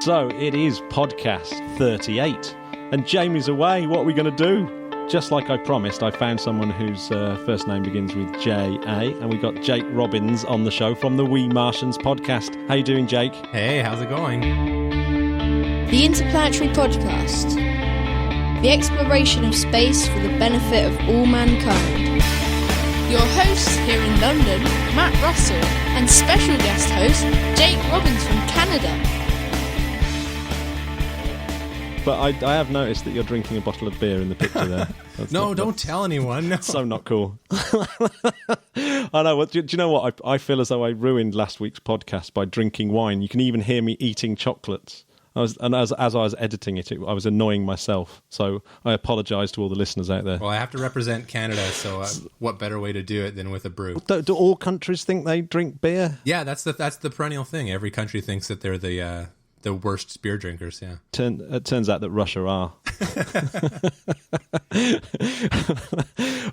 So it is podcast 38, and Jamie's away. What are we going to do? Just like I promised, I found someone whose first name begins with J.A., and we got Jake Robbins on the show from the WeMartians Podcast. How you doing, Jake? Hey, how's it going? The Interplanetary Podcast. The exploration of space for the benefit of all mankind. Your hosts here in London, Matt Russell, and special guest host, Jake Robbins from Canada. But I have noticed that you're drinking a bottle of beer in the picture there. Don't tell anyone. No. So not cool. I know. Well, do you know what? I feel as though I ruined last week's podcast by drinking wine. You can even hear me eating chocolates. As I was editing it, I was annoying myself. So I apologise to all the listeners out there. Well, I have to represent Canada, so what better way to do it than with a brew? Do all countries think they drink beer? Yeah, that's the perennial thing. Every country thinks that they're the worst beer drinkers, yeah. It turns out that Russia are.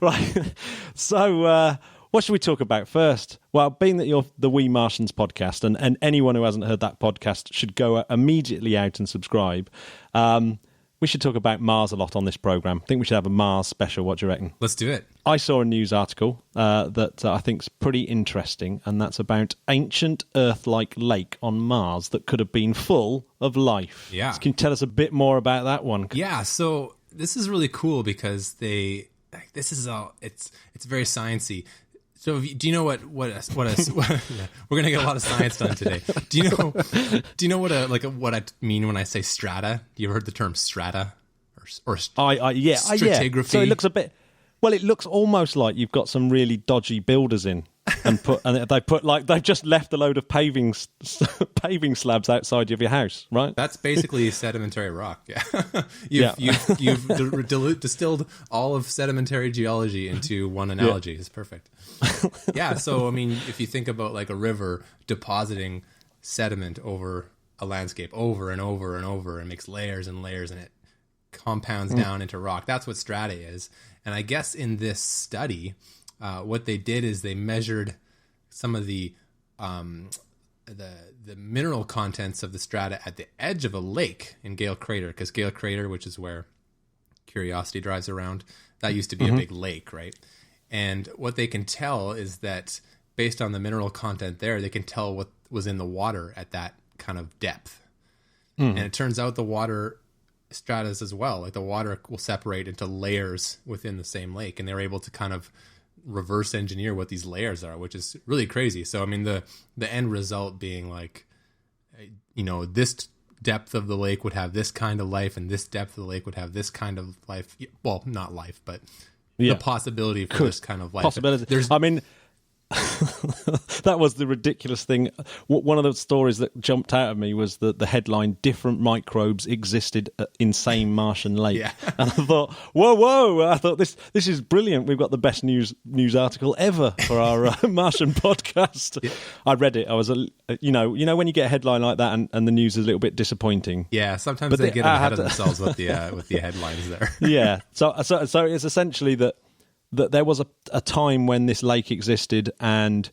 Right. So, what should we talk about first? Well, being that you're the WeMartians Podcast, and anyone who hasn't heard that podcast should go immediately out and subscribe, we should talk about Mars a lot on this programme. I think we should have a Mars special. What do you reckon? Let's do it. I saw a news article that I think is pretty interesting, and that's about ancient Earth-like lake on Mars that could have been full of life. Yeah. So can you tell us a bit more about that one? Yeah, so this is really cool because it's very sciencey. So do you know what yeah, we're gonna get a lot of science done today. Do you know what I mean when I say strata? You ever heard the term strata or stratigraphy? So it looks a bit. Well, it looks almost like you've got some really dodgy builders in, they've just left a load of paving slabs outside of your house, right? That's basically sedimentary rock. Yeah, you've distilled all of sedimentary geology into one analogy. It's perfect. Yeah, so I mean, if you think about like a river depositing sediment over a landscape over and over and over, and makes layers and layers, and it compounds down into rock. That's what strata is. And I guess in this study, what they did is they measured some of the mineral contents of the strata at the edge of a lake in Gale Crater, because Gale Crater, which is where Curiosity drives around, that used to be a big lake, right? And what they can tell is that based on the mineral content there, they can tell what was in the water at that kind of depth. And it turns out the water stratas as well, like the water will separate into layers within the same lake, and they're able to kind of reverse engineer what these layers are, which is really crazy. So I mean, the end result being like, this depth of the lake would have this kind of life, and this depth of the lake would have this kind of life. Well, not life, but the possibility for this kind of life. That was the ridiculous thing. One of the stories that jumped out at me was the headline, "Different microbes existed in same Martian lake." Yeah. And I thought, whoa! I thought this is brilliant. We've got the best news article ever for our Martian podcast. Yeah. I read it. I was, when you get a headline like that and the news is a little bit disappointing. Yeah, sometimes they get ahead of themselves with the headlines there. Yeah. So it's essentially that there was a time when this lake existed, and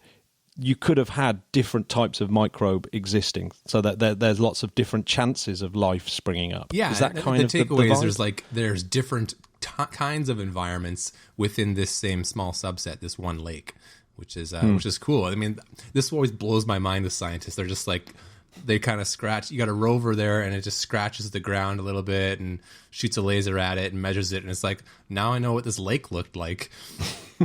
you could have had different types of microbe existing, so that there's lots of different chances of life springing up. Yeah, is that kind the of takeaway the is there's different kinds of environments within this same small subset, this one lake, which is cool. I mean, this always blows my mind. The scientists, they're just like, they kind of scratch. You got a rover there, and it just scratches the ground a little bit and shoots a laser at it and measures it, and it's like, now I know what this lake looked like.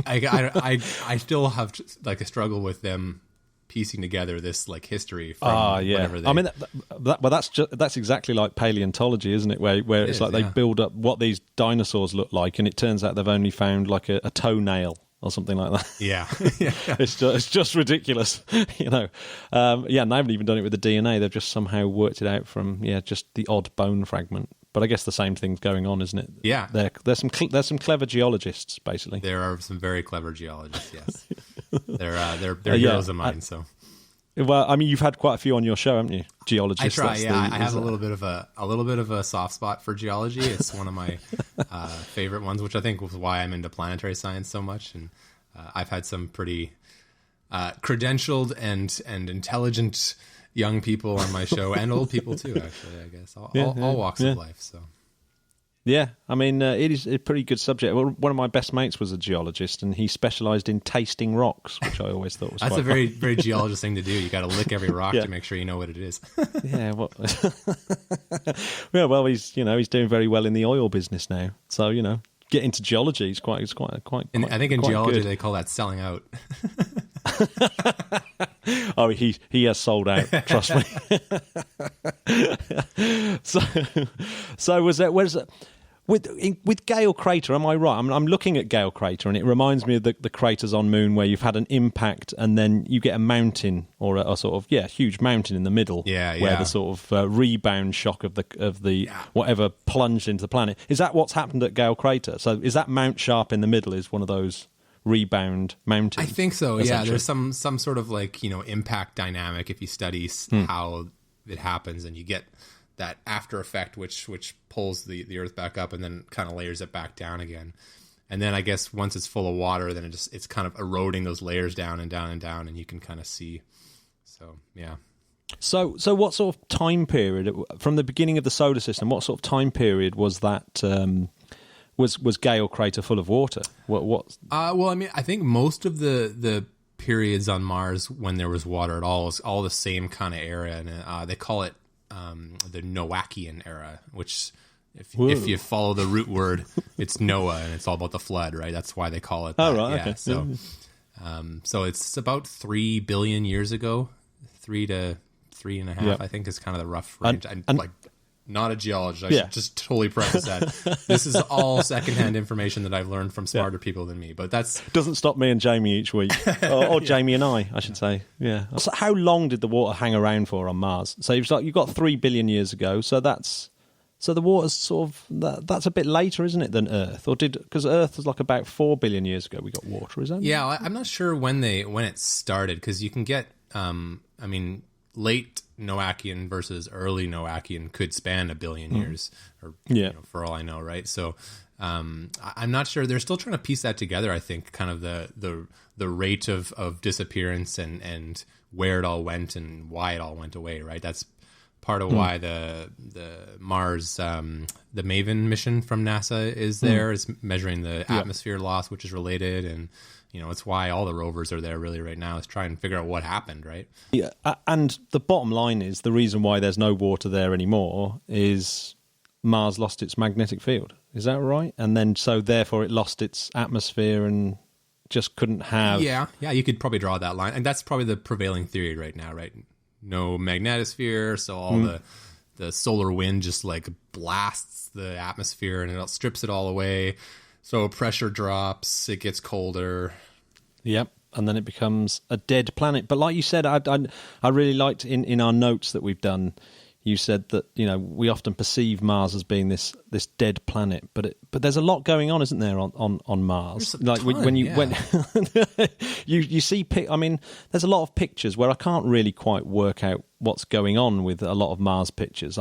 I still have like a struggle with them piecing together this like history from whatever they... I mean, that's exactly like paleontology, isn't it? Where it's like they build up what these dinosaurs look like, and it turns out they've only found like a toenail or something like that. Yeah. It's just ridiculous, and they haven't even done it with the DNA. They've just somehow worked it out from just the odd bone fragment. But I guess the same thing's going on, isn't it? Yeah. There's some clever geologists, basically. There are some very clever geologists. Yes, they're heroes of mine. So. Well, I mean, you've had quite a few on your show, haven't you? Geologists. I try. I have a little bit of a soft spot for geology. It's one of my favorite ones, which I think was why I'm into planetary science so much. And I've had some pretty credentialed and intelligent young people on my show and old people too. Actually, I guess all walks of life. So. Yeah, I mean, it is a pretty good subject. Well, one of my best mates was a geologist, and he specialised in tasting rocks, which I always thought was That's quite a very, very geologist thing to do. You got to lick every rock to make sure you know what it is. Yeah, well, yeah, well, he's doing very well in the oil business now. So get into geology is quite. And I think in geology good. they call that selling out. Oh, he has sold out. Trust me. So was that? Where's it? With Gale Crater, am I right? I'm looking at Gale Crater, and it reminds me of the craters on Moon where you've had an impact, and then you get a mountain or a sort of huge mountain in the middle, where the sort of rebound shock of the whatever plunged into the planet. Is that what's happened at Gale Crater? So is that Mount Sharp in the middle? Is one of those rebound mountains? I think so. Yeah, there's some sort of impact dynamic if you study how it happens, and you get that after effect which pulls the Earth back up and then kind of layers it back down again. And then I guess once it's full of water, then it's kind of eroding those layers down and down and down, and you can kind of see. So yeah. So what sort of time period from the beginning of the solar system? What sort of time period was that? Was Gale Crater full of water? What? Well, I mean, I think most of the periods on Mars when there was water at all is all the same kind of era, and they call it the Noachian era, which if you follow the root word, it's Noah, and it's all about the flood, right? That's why they call it that. Oh, right. Yeah, okay. So it's about 3 billion years ago, 3 to 3.5, I think is kind of the rough range. And not a geologist. I should just totally preface that. This is all secondhand information that I've learned from smarter people than me. But that's doesn't stop me and Jamie each week, or Jamie and I should say. Yeah. So how long did the water hang around for on Mars? So you've got 3 billion years ago. So the water's sort of that's a bit later, isn't it, than Earth? Or because Earth was like about 4 billion years ago we got water, is that? Yeah, I'm not sure when it started, because you can get late Noachian versus early Noachian could span 1 billion years, or for all I know, right? So I'm not sure. They're still trying to piece that together. I think kind of the rate of disappearance and where it all went and why it all went away, right? That's part of why the Mars the MAVEN mission from NASA is there. Is measuring the atmosphere loss, which is related, and it's why all the rovers are there really right now, is trying to figure out what happened, right? Yeah, and the bottom line is the reason why there's no water there anymore is Mars lost its magnetic field. Is that right? And then so therefore it lost its atmosphere and just couldn't have... Yeah, you could probably draw that line. And that's probably the prevailing theory right now, right? No magnetosphere, so all the solar wind just blasts the atmosphere and it strips it all away. So pressure drops, it gets colder. Yep, and then it becomes a dead planet. But like you said, I really liked in our notes that we've done, you said that we often perceive Mars as being this dead planet, but there's a lot going on, isn't there, on Mars? When you see, I mean, there's a lot of pictures where I can't really quite work out what's going on with a lot of Mars pictures.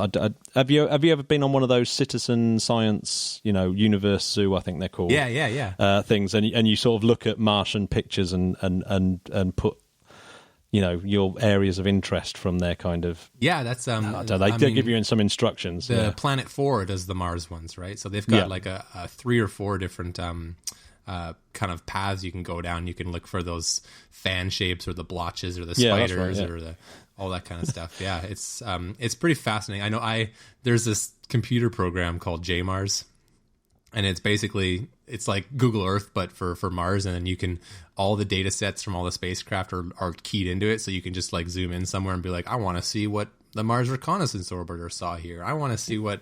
Have you ever been on one of those citizen science, Universe Zoo, I think they're called? Yeah. Things, and you sort of look at Martian pictures and put your areas of interest from their kind of... Yeah, that's... they give you some instructions. The Planet 4 does the Mars ones, right? So they've got a 3 or 4 different kind of paths you can go down. You can look for those fan shapes or the blotches or the spiders or all that kind of stuff. Yeah, it's pretty fascinating. I know there's this computer program called JMars, and it's basically... It's like Google Earth, but for Mars, and then all the data sets from all the spacecraft are keyed into it, so you can just zoom in somewhere and be like, I want to see what the Mars Reconnaissance Orbiter saw here. I want to see what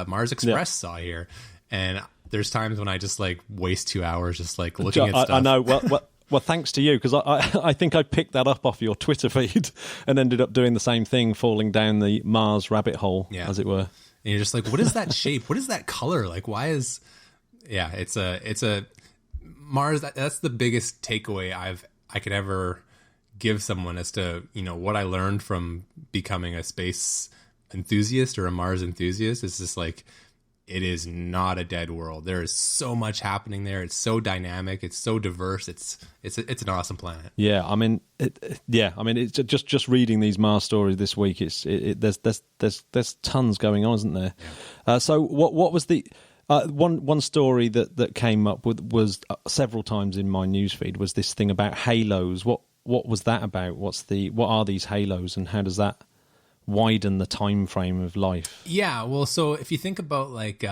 Mars Express saw here. And there's times when I just waste 2 hours just looking at stuff. I know. Well, thanks to you, because I think I picked that up off your Twitter feed and ended up doing the same thing, falling down the Mars rabbit hole, as it were. And you're just like, what is that shape? What is that color? Why is... Yeah, it's a Mars. That's the biggest takeaway I could ever give someone as to what I learned from becoming a space enthusiast or a Mars enthusiast. Is just it is not a dead world. There is so much happening there. It's so dynamic. It's so diverse. It's an awesome planet. Yeah, I mean, it's just reading these Mars stories this week. There's tons going on, isn't there? Yeah. So what was the one story that came up with was several times in my newsfeed was this thing about halos. What was that about? What are these halos, and how does that widen the time frame of life? Yeah, well, so if you think about like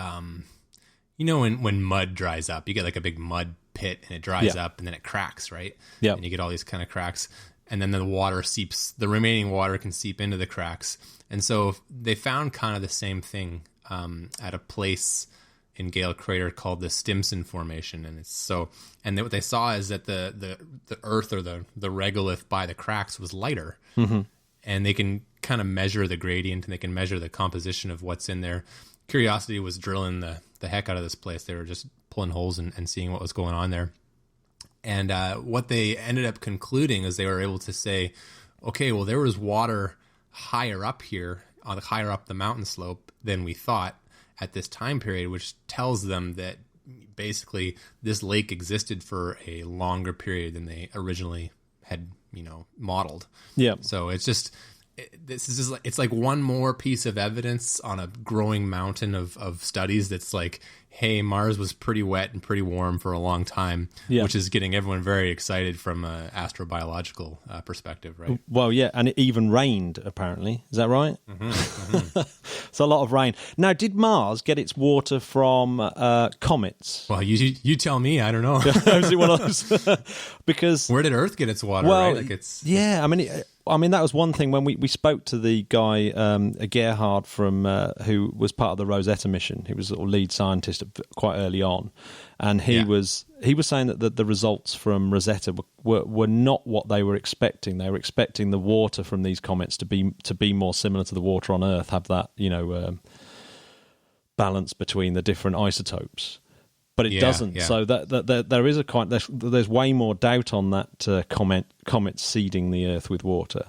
when mud dries up, you get like a big mud pit and it dries up and then it cracks, right? Yeah. And you get all these kind of cracks, and then the remaining water can seep into the cracks. And so they found kind of the same thing at a place in Gale Crater called the Stimson Formation, and what they saw is that the earth or the regolith by the cracks was lighter. Mm-hmm. And they can kind of measure the gradient, and they can measure the composition of what's in there. Curiosity was drilling the heck out of this place. They were just pulling holes and seeing what was going on there. And what they ended up concluding is they were able to say, okay, well, there was water higher up here, higher up the mountain slope than we thought at this time period, which tells them that basically this lake existed for a longer period than they originally had modeled. Yeah. So it's like one more piece of evidence on a growing mountain of studies that's like, hey, Mars was pretty wet and pretty warm for a long time, which is getting everyone very excited from an astrobiological perspective, right? Well, yeah, and it even rained, apparently. Is that right? Mm-hmm, mm-hmm. So a lot of rain. Now, did Mars get its water from comets? Well, you tell me. I don't know. Is it one of those? Because where did Earth get its water? Well, right? I mean, that was one thing when we spoke to the guy, Gerhard, from who was part of the Rosetta mission. He was sort of lead scientist quite early on, and he was saying that the results from Rosetta were not what they were expecting. They were expecting the water from these comets to be more similar to the water on Earth, have that balance between the different isotopes. But it doesn't. Yeah. So that there is there's way more doubt on that comet seeding the Earth with water,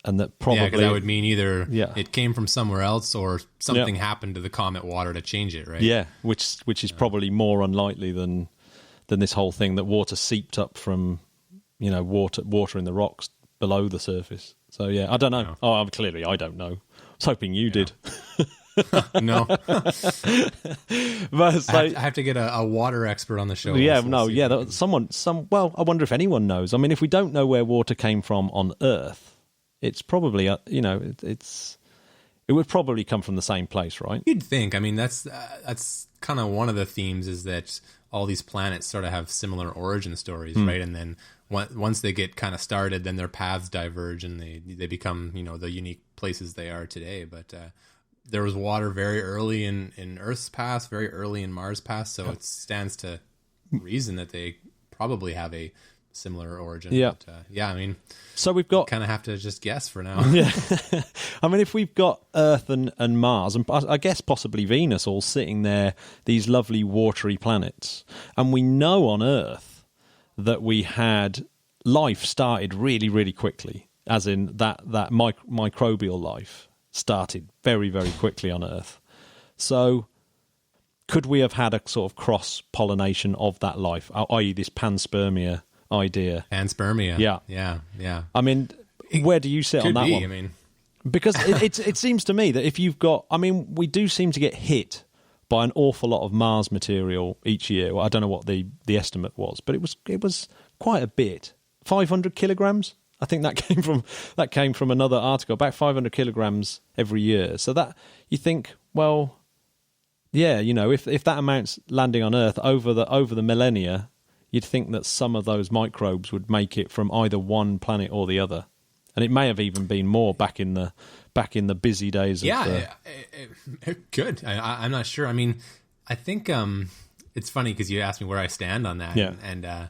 and that probably because that would mean either it came from somewhere else or something happened to the comet water to change it, right? Yeah, which is probably more unlikely than this whole thing that water seeped up from water in the rocks below the surface. So yeah, I don't know. Oh, clearly I don't know. I was hoping you did. No. But I have to get a water expert on the show. Yeah, I wonder if anyone knows. I mean, if we don't know where water came from on Earth, it's probably it would probably come from the same place, right? You'd think. I mean, that's kind of one of the themes is that all these planets sort of have similar origin stories, right? And then once they get kind of started, then their paths diverge and they become the unique places they are today. But there was water very early in Earth's past, very early in Mars' past, so it stands to reason that they probably have a similar origin. Yeah. But, I mean, so we've got kind of have to just guess for now. Yeah. I mean, if we've got Earth and Mars, and I guess possibly Venus, all sitting there, these lovely watery planets, and we know on Earth that we had life started really, really quickly, as in that microbial life started very, very quickly on Earth. So could we have had a sort of cross-pollination of that life, i.e. this panspermia idea? Panspermia. Yeah. I mean, where do you sit on that one? I mean, because it seems to me that if you've got... I mean, we do seem to get hit by an awful lot of Mars material each year. Well, I don't know what the estimate was, but it was quite a bit. 500 kilograms? I think that came from another article, about 500 kilograms every year. So that you think, well, yeah, if that amount's landing on Earth over the millennia, you'd think that some of those microbes would make it from either one planet or the other, and it may have even been more back in the busy days. It could. I'm not sure. I mean, I think it's funny because you asked me where I stand on that, and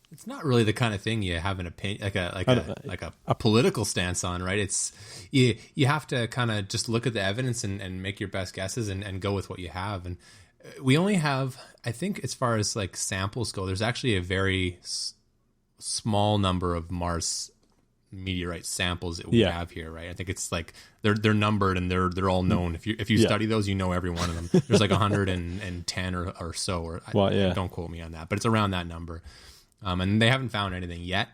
it's not really the kind of thing you have an opinion, like a political stance on, right? It's you have to kind of just look at the evidence and make your best guesses and go with what you have. And we only have, I think, as far as like samples go, there's actually a very small number of Mars meteorite samples that we have here, right? I think it's like they're numbered and they're all known. If you study those, you know every one of them. There's like 110 or so, or don't quote me on that, but it's around that number. And they haven't found anything yet.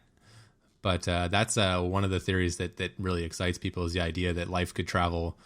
But that's one of the theories that really excites people, is the idea that life could travel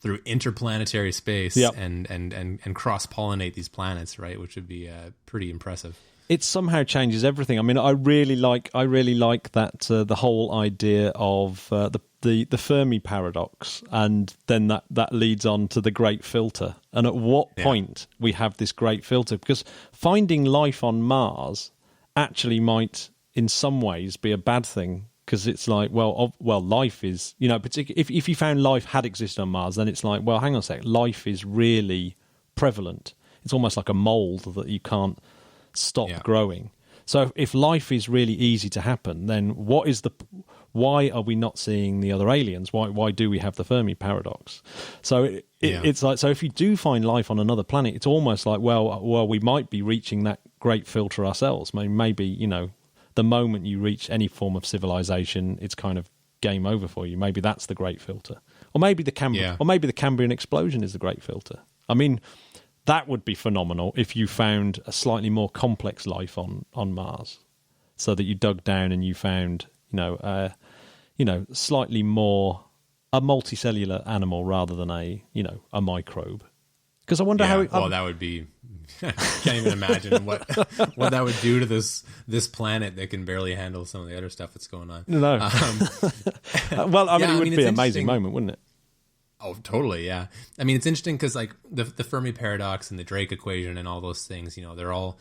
through interplanetary space and cross-pollinate these planets, right? Which would be pretty impressive. It somehow changes everything. I mean, I really like that the whole idea of the Fermi paradox, and then that leads on to the Great Filter. And at what point we have this Great Filter? Because finding life on Mars actually might, in some ways, be a bad thing, because it's like, well, life is, if you found life had existed on Mars, then it's like, well, hang on a sec, life is really prevalent. It's almost like a mold that you can't stop growing. So if life is really easy to happen, then why are we not seeing the other aliens? Why do we have the Fermi paradox? So it's like, so if you do find life on another planet, it's almost like, well, we might be reaching that Great Filter ourselves. Maybe the moment you reach any form of civilization, it's kind of game over for you. Maybe that's the Great Filter, or maybe the Cambrian explosion is the Great Filter. I mean, that would be phenomenal if you found a slightly more complex life on Mars, so that you dug down and you found slightly more a multicellular animal rather than a microbe. Because I wonder how. That would be. Can't even imagine what that would do to this planet that can barely handle some of the other stuff that's going on. No. Well, I mean, it would be an amazing moment, wouldn't it? Oh, totally. Yeah. I mean, it's interesting because like the Fermi paradox and the Drake equation and all those things, they're all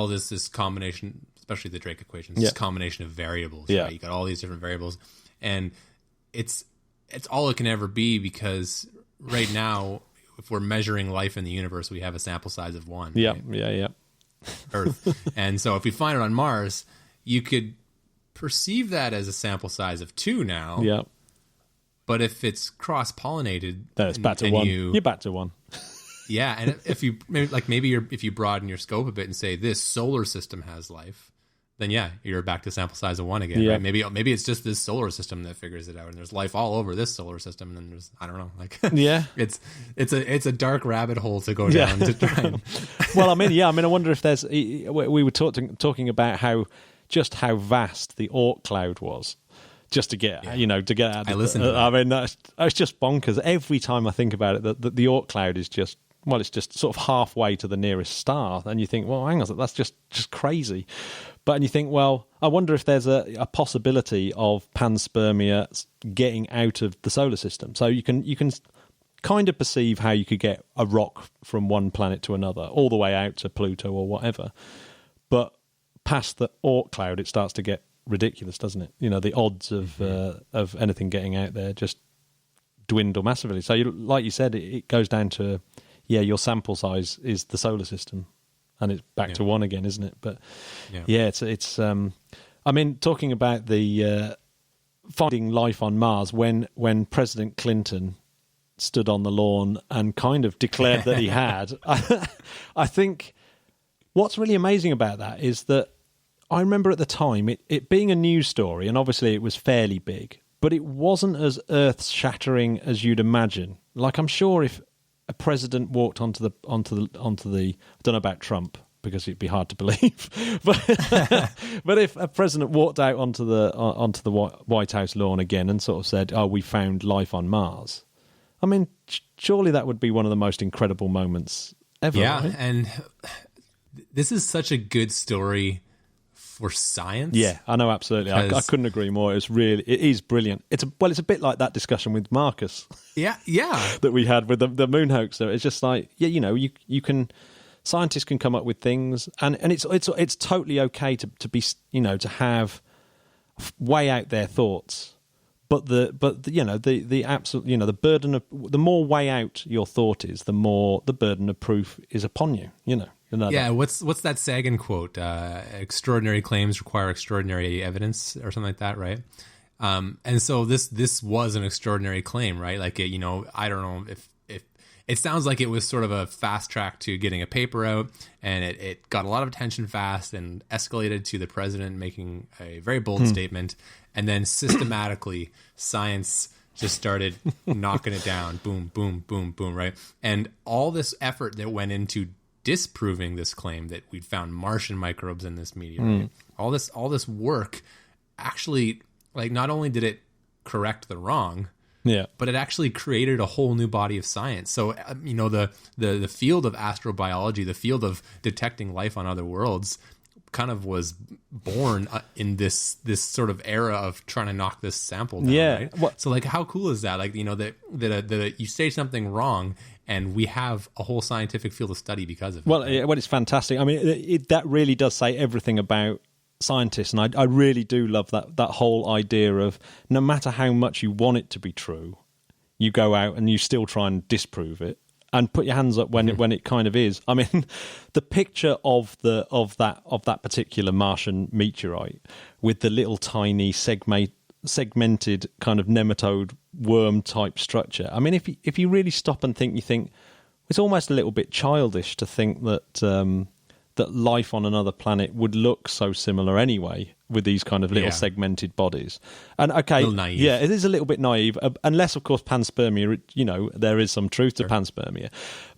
this combination, especially the Drake equation, this combination of variables. Yeah. Right? You got all these different variables, and it's all it can ever be, because right now, if we're measuring life in the universe, we have a sample size of 1. Yeah, right? Yeah. Earth. And so if we find it on Mars, you could perceive that as a sample size of 2 now. Yeah. But if it's cross-pollinated, then it's back to 1. You're back to 1. Yeah, and if you if you broaden your scope a bit and say this solar system has life, then you're back to sample size of 1 again. Yeah. Right? Maybe it's just this solar system that figures it out, and there's life all over this solar system, and then there's, I don't know, it's a dark rabbit hole to go down to try. And well, I wonder if there's. We were talking about how vast the Oort cloud was. Just to get out of I listened to that. I mean, that's just bonkers. Every time I think about it, the Oort cloud is just, well, it's just sort of halfway to the nearest star. And you think, well, hang on, that's just crazy. And you think, well, I wonder if there's a possibility of Panspermia getting out of the solar system. So you can kind of perceive how you could get a rock from one planet to another, all the way out to Pluto or whatever. But past the Oort cloud, it starts to get ridiculous, doesn't it? The odds of anything getting out there just dwindle massively. So, like you said, it goes down to your sample size is the solar system, and it's back to 1 again, isn't it? But it's. I mean, talking about the finding life on Mars, when President Clinton stood on the lawn and kind of declared that he had, I think what's really amazing about that is that. I remember at the time it being a news story, and obviously it was fairly big, but it wasn't as earth-shattering as you'd imagine. Like, I'm sure if a president walked onto the I don't know about Trump, because it'd be hard to believe, but if a president walked out onto the White House lawn again and sort of said, "Oh, we found life on Mars," I mean, surely that would be one of the most incredible moments ever. Yeah, right? And this is such a good story for science. Yeah, I know, absolutely. I couldn't agree more. It is brilliant. It's a bit like that discussion with Marcus. Yeah. that we had with the moon hoaxer. It's just like, you can, scientists can come up with things, and it's totally okay to be, to have way out there thoughts. But the absolute, the burden of, the more way out your thought is, the more the burden of proof is upon you. What's that Sagan quote? Extraordinary claims require extraordinary evidence, or something like that, right? And so this was an extraordinary claim, right? Like, I don't know if it sounds like it was sort of a fast track to getting a paper out, and it got a lot of attention fast and escalated to the president making a very bold statement. And then systematically, science just started knocking it down. Boom, boom, boom, boom, right? And all this effort that went into disproving this claim that we'd found Martian microbes in this meteorite, all this work actually, like, not only did it correct the wrong, but it actually created a whole new body of science. So, the field of astrobiology, the field of detecting life on other worlds, kind of was born in this sort of era of trying to knock this sample down. Yeah. Right? So, like, how cool is that? Like, that you say something wrong, and we have a whole scientific field of study because of it. Well, it's fantastic. I mean, that really does say everything about scientists, and I really do love that whole idea of no matter how much you want it to be true, you go out and you still try and disprove it and put your hands up when it kind of is. I mean, the picture of that particular Martian meteorite with the little tiny segmented kind of nematode worm type structure. I mean, if you really stop and think, you think it's almost a little bit childish to think that that life on another planet would look so similar anyway, with these kind of little segmented bodies. And okay, yeah, it is a little bit naive, unless of course panspermia, there is some truth to panspermia,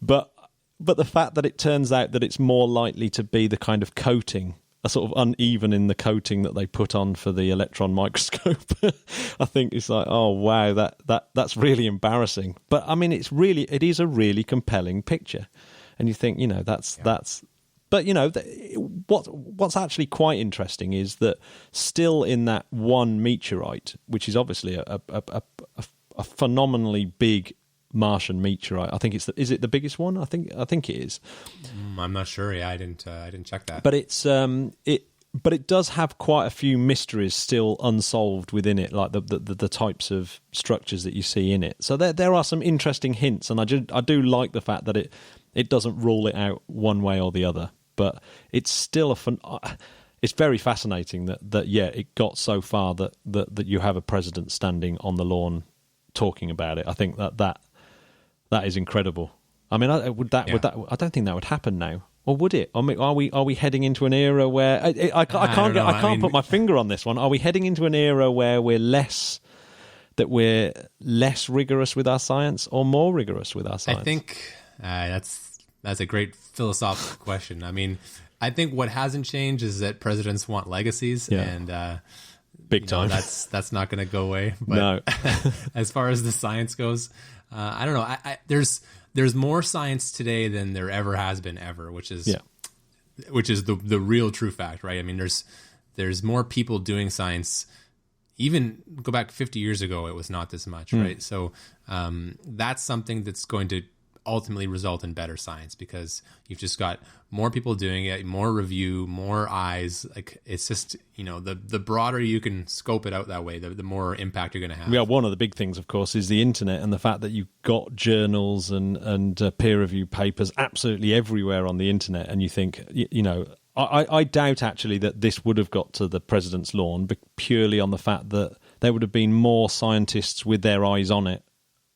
but the fact that it turns out that it's more likely to be the kind of coating, a sort of uneven in the coating that they put on for the electron microscope, I think it's like, oh wow, that's really embarrassing. But I mean, it is a really compelling picture, and you think, that's. But, what's actually quite interesting is that still in that one meteorite, which is obviously a phenomenally big Martian meteorite. I think is it the biggest one? I think it is. I'm not sure. Yeah, I didn't check that. But it does have quite a few mysteries still unsolved within it, like the types of structures that you see in it. So there are some interesting hints, and I do like the fact that it doesn't rule it out one way or the other. But it's still it's very fascinating that it got so far that you have a president standing on the lawn talking about it. I think that is incredible. I mean, I don't think that would happen now, or would it? I mean, are we heading into an era where I can't put my finger on this one? Are we heading into an era where we're less rigorous with our science, or more rigorous with our science? I think that's a great philosophical question. I mean, I think what hasn't changed is that presidents want legacies, and big time. That's not going to go away. But no. As far as the science goes, I don't know. There's more science today than there ever has been ever, which is the real true fact, right? I mean, there's more people doing science. Even go back 50 years ago, it was not this much, right? So that's something that's going to ultimately result in better science, because you've just got more people doing it, more review, more eyes. Like, it's just, the broader you can scope it out that way, the more impact you're going to have. Yeah, one of the big things, of course, is the internet, and the fact that you've got journals and peer-reviewed papers absolutely everywhere on the internet, and you think, I doubt actually that this would have got to the president's lawn, purely on the fact that there would have been more scientists with their eyes on it.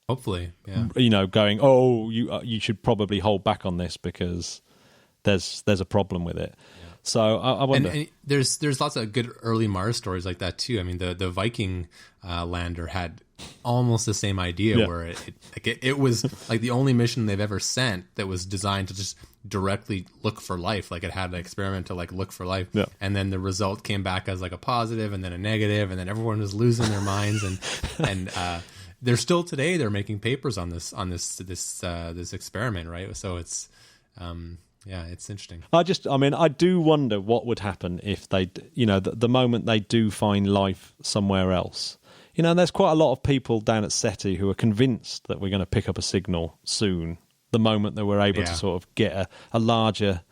Hopefully, yeah. Going, oh, you should probably hold back on this because there's a problem with it. Yeah. So I wonder. And there's lots of good early Mars stories like that too. I mean, the Viking lander had almost the same idea, where it was like the only mission they've ever sent that was designed to just directly look for life. Like, it had an experiment to look for life, and then the result came back as a positive, and then a negative, and then everyone was losing their minds, and they're still today. They're making papers on this experiment, right? So it's it's interesting. I do wonder what would happen if they, the moment they do find life somewhere else. There's quite a lot of people down at SETI who are convinced that we're going to pick up a signal soon, the moment that we're able to sort of get a larger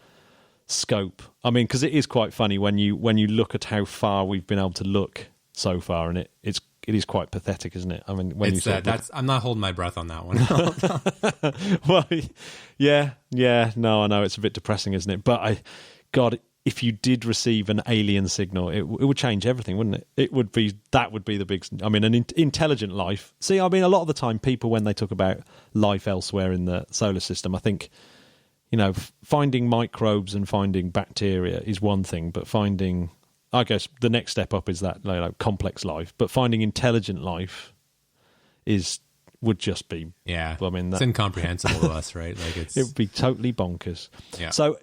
scope. I mean, because it is quite funny when you look at how far we've been able to look so far, and it is quite pathetic, isn't it? I mean, when I'm not holding my breath on that one. Well, no, I know it's a bit depressing, isn't it? But if you did receive an alien signal, it would change everything, wouldn't it? That would be the big. I mean, an intelligent life. See, I mean, a lot of the time, people, when they talk about life elsewhere in the solar system, I think, finding microbes and finding bacteria is one thing, but finding I guess the next step up is that like complex life, but finding intelligent life would just be I mean, it's incomprehensible to us, right? Like it would be totally bonkers. Yeah. So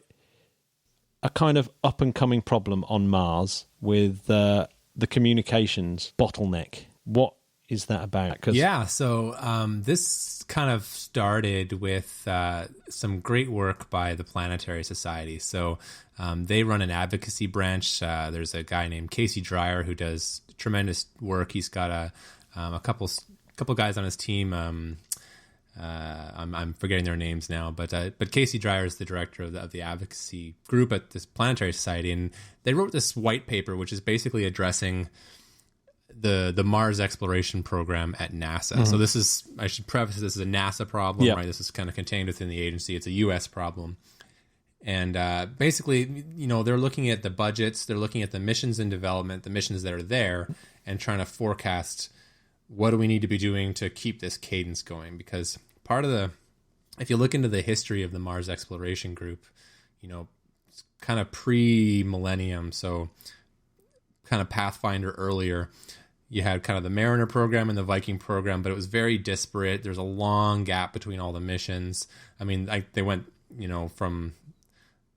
a kind of up and coming problem on Mars with the communications bottleneck. What is that about? So this kind of started with some great work by the Planetary Society. So they run an advocacy branch. There's a guy named Casey Dreyer who does tremendous work. He's got a couple guys on his team. I'm forgetting their names now, but Casey Dreyer is the director of the advocacy group at this Planetary Society, and they wrote this white paper, which is basically addressing the Mars exploration program at NASA. Mm-hmm. So this is, I should preface this is a NASA problem, right? This is kind of contained within the agency. It's a U.S. problem. And basically, they're looking at the budgets, they're looking at the missions in development, the missions that are there, and trying to forecast what do we need to be doing to keep this cadence going. Because if you look into the history of the Mars exploration group, it's kind of pre-millennium, so kind of Pathfinder earlier, you had kind of the Mariner program and the Viking program, but it was very disparate. There's a long gap between all the missions. I mean, they went, from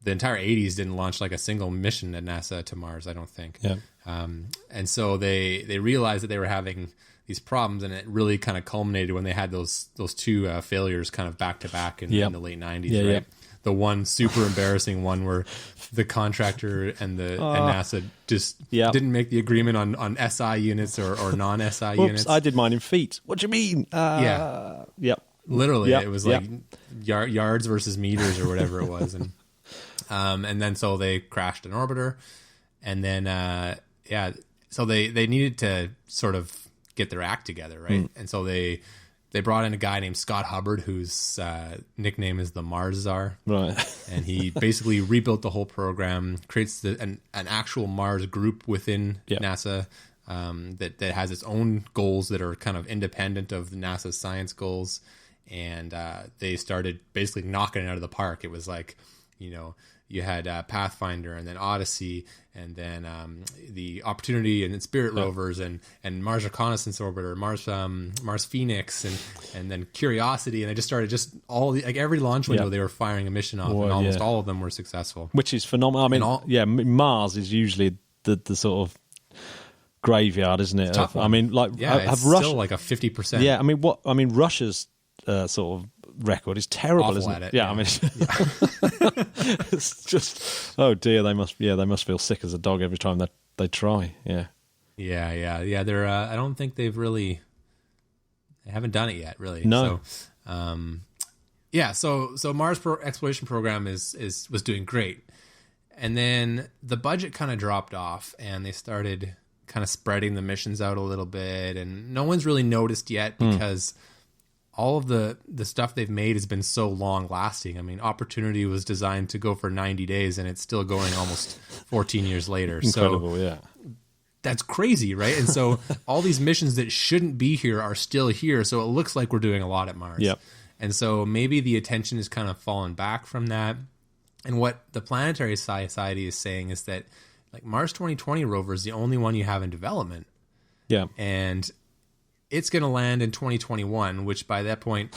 the entire 80s didn't launch like a single mission at NASA to Mars, I don't think. Yeah. And so they realized that they were having these problems, and it really kind of culminated when they had those two failures kind of back to back in the late 90s, right? Yep. The one super embarrassing one where the contractor and NASA just didn't make the agreement on SI units or non-SI units. I did mine in feet. What do you mean? Yep. Literally, it was like yards versus meters or whatever it was, and then so they crashed an orbiter, and then so they needed to sort of get their act together, right? And so they brought in a guy named Scott Hubbard, whose nickname is the Mars Czar. Right. And he basically rebuilt the whole program, creates an actual Mars group within NASA that has its own goals that are kind of independent of the NASA's science goals. And they started basically knocking it out of the park. It was like, you had Pathfinder and then Odyssey and then the Opportunity and then Spirit rovers and Mars Reconnaissance Orbiter, Mars Phoenix and then Curiosity, and they just started every launch window they were firing a mission off, and almost all of them were successful, which is phenomenal. I mean, Mars is usually the sort of graveyard, isn't it? Tough one. I mean, like it's still like a 50%. Yeah, I mean, Russia's sort of record is terrible, awful isn't at it? it. I mean, it's just, oh dear, they must feel sick as a dog every time that they try. Yeah. They're I don't think they haven't done it yet, really. No. So Mars exploration program was doing great, and then the budget kind of dropped off, and they started kind of spreading the missions out a little bit, and no one's really noticed yet because all of the stuff they've made has been so long lasting. I mean, Opportunity was designed to go for 90 days and it's still going almost 14 years later. Incredible, so that's crazy, right? And so all these missions that shouldn't be here are still here. So it looks like we're doing a lot at Mars. Yep. And so maybe the attention is kind of fallen back from that. And what the Planetary Society is saying is that like Mars 2020 rover is the only one you have in development. Yeah. And it's going to land in 2021, which by that point,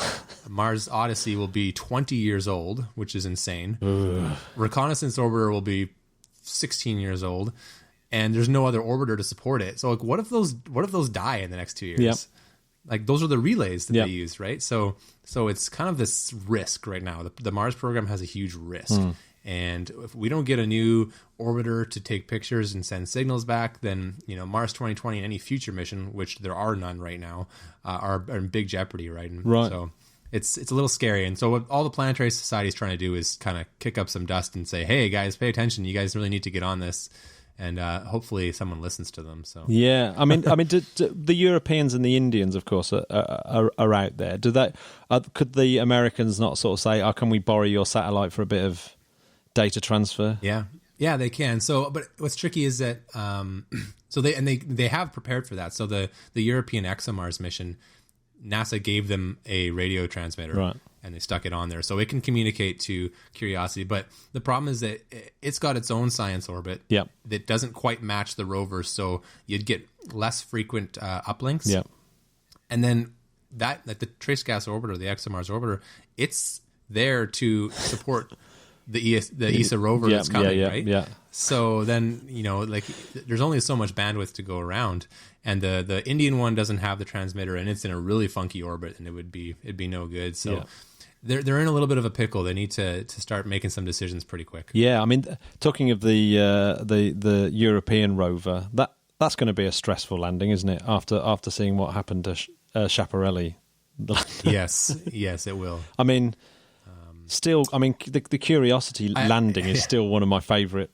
Mars Odyssey will be 20 years old, which is insane. Ugh. Reconnaissance Orbiter will be 16 years old, and there's no other orbiter to support it. So, like, what if those die in the next 2 years? Yep. Like, those are the relays that they use, right? So it's kind of this risk right now. The Mars program has a huge risk. And if we don't get a new orbiter to take pictures and send signals back, then Mars 2020 and any future mission, which there are none right now, are in big jeopardy, right? Right. So it's a little scary. And so what all the Planetary Society is trying to do is kind of kick up some dust and say, hey guys, pay attention. You guys really need to get on this. And hopefully someone listens to them. So yeah, I mean, the Europeans and the Indians, of course, are out there. Do they? Could the Americans not sort of say, "Oh, can we borrow your satellite for a bit of data transfer"? Yeah, they can. So, but what's tricky is that they have prepared for that. So the European ExoMars mission, NASA gave them a radio transmitter, right? and they stuck it on there. So it can communicate to Curiosity. But the problem is that it's got its own science orbit that doesn't quite match the rover. So you'd get less frequent uplinks. Yeah. And then that, like the Trace Gas Orbiter, the ExoMars Orbiter, it's there to support the ESA rover that's coming, right? Yeah. So then, like there's only so much bandwidth to go around, and the Indian one doesn't have the transmitter, and it's in a really funky orbit, and it'd be no good. So they're in a little bit of a pickle. They need to start making some decisions pretty quick. Yeah, I mean, talking of the European rover, that's going to be a stressful landing, isn't it? After seeing what happened to Schiaparelli. Yes, it will. I mean, the Curiosity landing is still one of my favourite,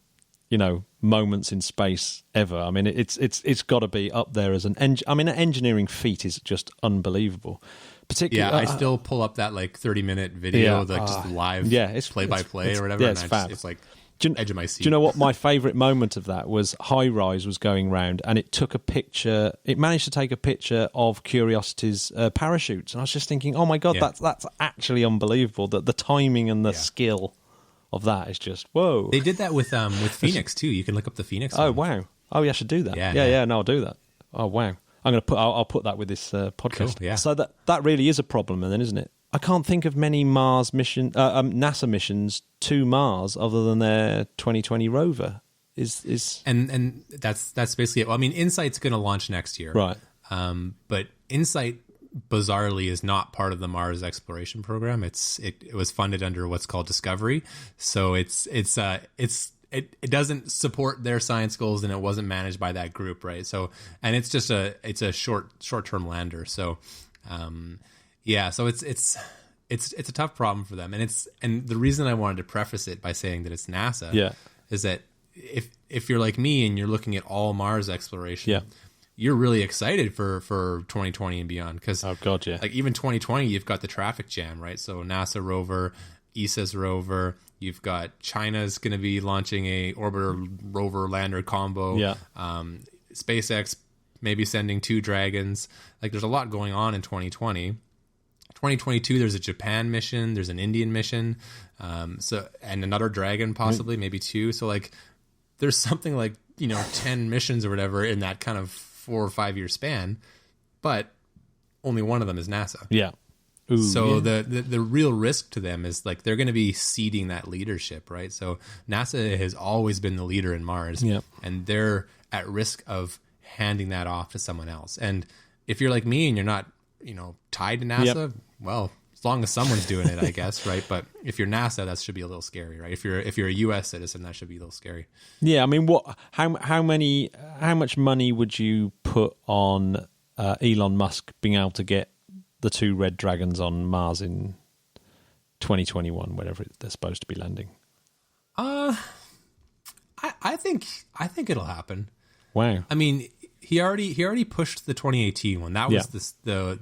moments in space ever. I mean, it's got to be up there as an engineering feat is just unbelievable. Particularly, I still pull up that like 30-minute video, just live, it's play-by-play or whatever. Yeah, and it's like edge of my seat. Do you know what my favourite moment of that was? High Rise was going round, and it took a picture. It managed to take a picture of Curiosity's parachutes, and I was just thinking, oh my god, that's actually unbelievable. That the timing and the skill of that is just whoa. They did that with Phoenix too. You can look up the Phoenix. Oh wow. Oh yeah, I should do that. Yeah. No, I'll do that. Oh wow. I'll put that with this podcast. Cool, yeah. So that really is a problem, then, isn't it? I can't think of many NASA missions to Mars other than their 2020 rover. And that's basically it. Well, I mean, InSight's going to launch next year, right? But InSight bizarrely is not part of the Mars exploration program. It was funded under what's called Discovery, so it doesn't support their science goals, and it wasn't managed by that group, right? So, and it's just a short-term lander. So, so it's a tough problem for them, and the reason I wanted to preface it by saying that it's NASA, is that if you're like me and you're looking at all Mars exploration, you're really excited for 2020 and beyond, because like even 2020 you've got the traffic jam, right? So NASA rover, ESA's rover. You've got China's going to be launching a orbiter rover lander combo. Yeah. SpaceX maybe sending 2 Dragons. Like there's a lot going on in 2020. 2022 there's a Japan mission, there's an Indian mission, and another Dragon possibly, maybe 2. So like there's something like 10 missions or whatever in that kind of 4 or 5 year span, but only one of them is NASA. Yeah. Ooh, so the real risk to them is like they're going to be ceding that leadership, right? So NASA has always been the leader in Mars, and they're at risk of handing that off to someone else. And if you're like me and you're not, tied to NASA, well, as long as someone's doing it, I guess, right? But if you're NASA, that should be a little scary, right? If you're a U.S. citizen, that should be a little scary. Yeah, I mean, how much money would you put on Elon Musk being able to get the 2 Red Dragons on Mars in 2021, whenever they're supposed to be landing? I think it'll happen. Wow. I mean, he already pushed the 2018 one. That was the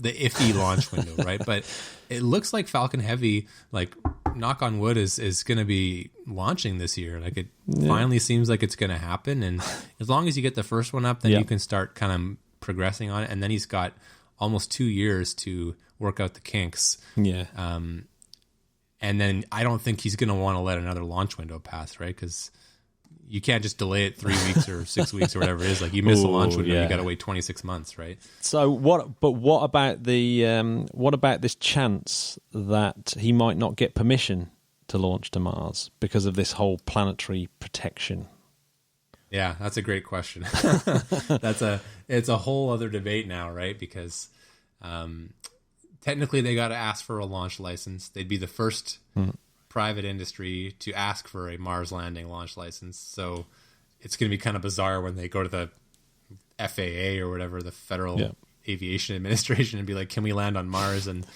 iffy launch window, right? But it looks like Falcon Heavy, like knock on wood, is going to be launching this year. Like it finally seems like it's going to happen, and as long as you get the first one up, then you can start kind of progressing on it. And then he's got almost 2 years to work out the kinks. Yeah. And then I don't think he's going to want to let another launch window pass, right? Because you can't just delay it 3 weeks or 6 weeks or whatever it is. Like you miss a launch window, you got to wait 26 months, right? So what about this chance that he might not get permission to launch to Mars because of this whole planetary protection? Yeah, that's a great question. It's a whole other debate now, right? Because technically they got to ask for a launch license. They'd be the first private industry to ask for a Mars landing launch license. So it's going to be kind of bizarre when they go to the FAA or whatever, the Federal Aviation Administration, and be like, can we land on Mars? And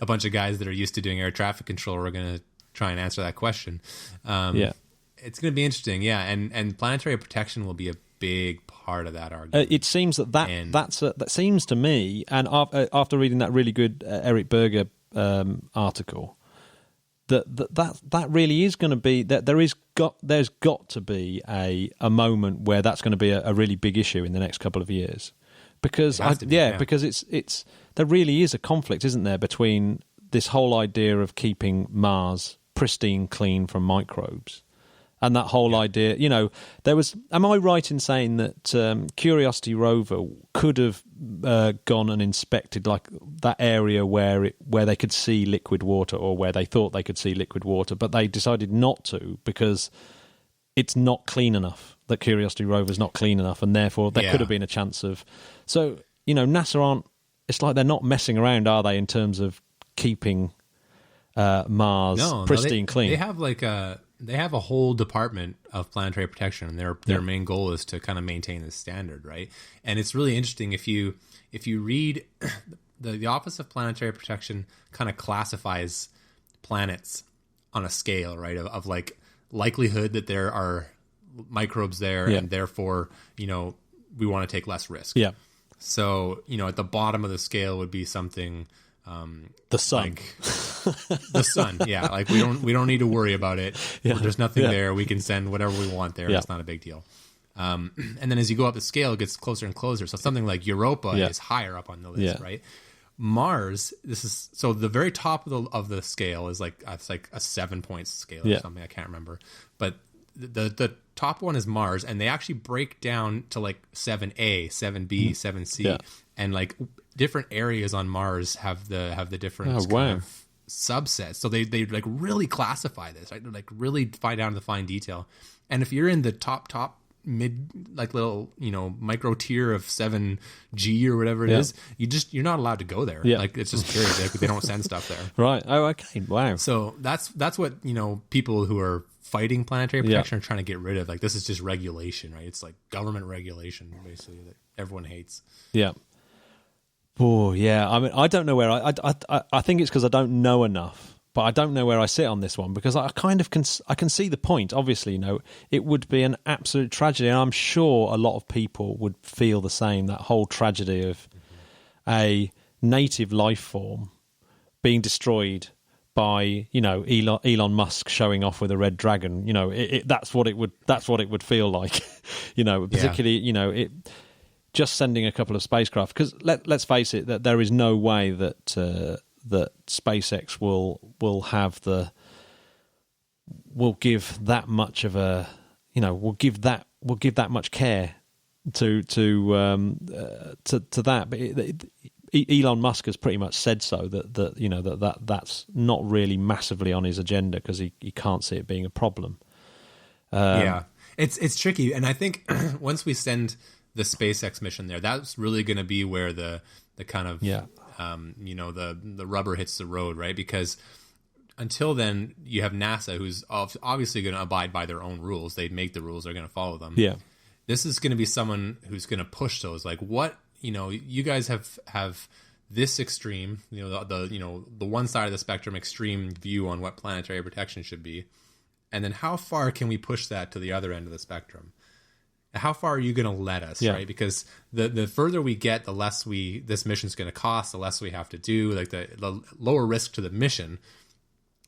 a bunch of guys that are used to doing air traffic control are going to try and answer that question. It's going to be interesting, and planetary protection will be a big part of that argument. It seems that seems to me, and after reading that really good Eric Berger article, that really is going to be that there's got to be a moment where that's going to be a really big issue in the next couple of years, because because it's there really is a conflict, isn't there, between this whole idea of keeping Mars pristine, clean from microbes. And that whole idea, there was... Am I right in saying that Curiosity rover could have gone and inspected like that area where they could see liquid water, or where they thought they could see liquid water, but they decided not to because it's not clean enough? That Curiosity rover is not clean enough, and therefore there could have been a chance of... So, NASA aren't... It's like they're not messing around, are they, in terms of keeping Mars pristine, clean? They have They have a whole department of planetary protection, and their main goal is to kind of maintain this standard, right? And it's really interesting if you read the Office of Planetary Protection kind of classifies planets on a scale, right, of like likelihood that there are microbes there, and therefore we want to take less risk. Yeah. So at the bottom of the scale would be something. The sun, the sun, yeah. Like we don't need to worry about it. Yeah. There's nothing there. We can send whatever we want there. Yeah. It's not a big deal. And then as you go up the scale, it gets closer and closer. So something like Europa is higher up on the list, right? Mars, so the very top of the scale is it's like a 7-point scale or something. I can't remember, but the top one is Mars, and they actually break down to like 7A, 7B, 7C, and like different areas on Mars have the different kind of subsets. So they like really classify this, right? Like really find down to the fine detail. And if you're in the top mid, like little micro tier of 7G or whatever it is, you're not allowed to go there. Like it's just period. They don't send stuff there. Right. Oh, okay. Wow. So that's what people who are fighting planetary protection are trying to get rid of. Like this is just regulation, right? It's like government regulation basically that everyone hates. Yeah. Oh, yeah. I mean, I don't know where I think it's because I don't know enough, but I don't know where I sit on this one, because I kind of I can see the point. Obviously, it would be an absolute tragedy, and I'm sure a lot of people would feel the same. That whole tragedy of a native life form being destroyed by Elon Musk showing off with a red dragon. That's what it would feel like. Particularly just sending a couple of spacecraft, because let's face it, that there is no way that that SpaceX will give that much of a will give that much care to that. But Elon Musk has pretty much said so that's not really massively on his agenda, because he can't see it being a problem. It's tricky, and I think once we send the SpaceX mission there, that's really going to be where the kind of the rubber hits the road, right? Because until then, you have NASA, who's obviously going to abide by their own rules. They make the rules; they're going to follow them. Yeah, this is going to be someone who's going to push those. Like, what you guys have this extreme, the one side of the spectrum extreme view on what planetary protection should be, and then how far can we push that to the other end of the spectrum? How far are you going to let us, right? Because the further we get, the less this mission's going to cost, the less we have to do, like the lower risk to the mission,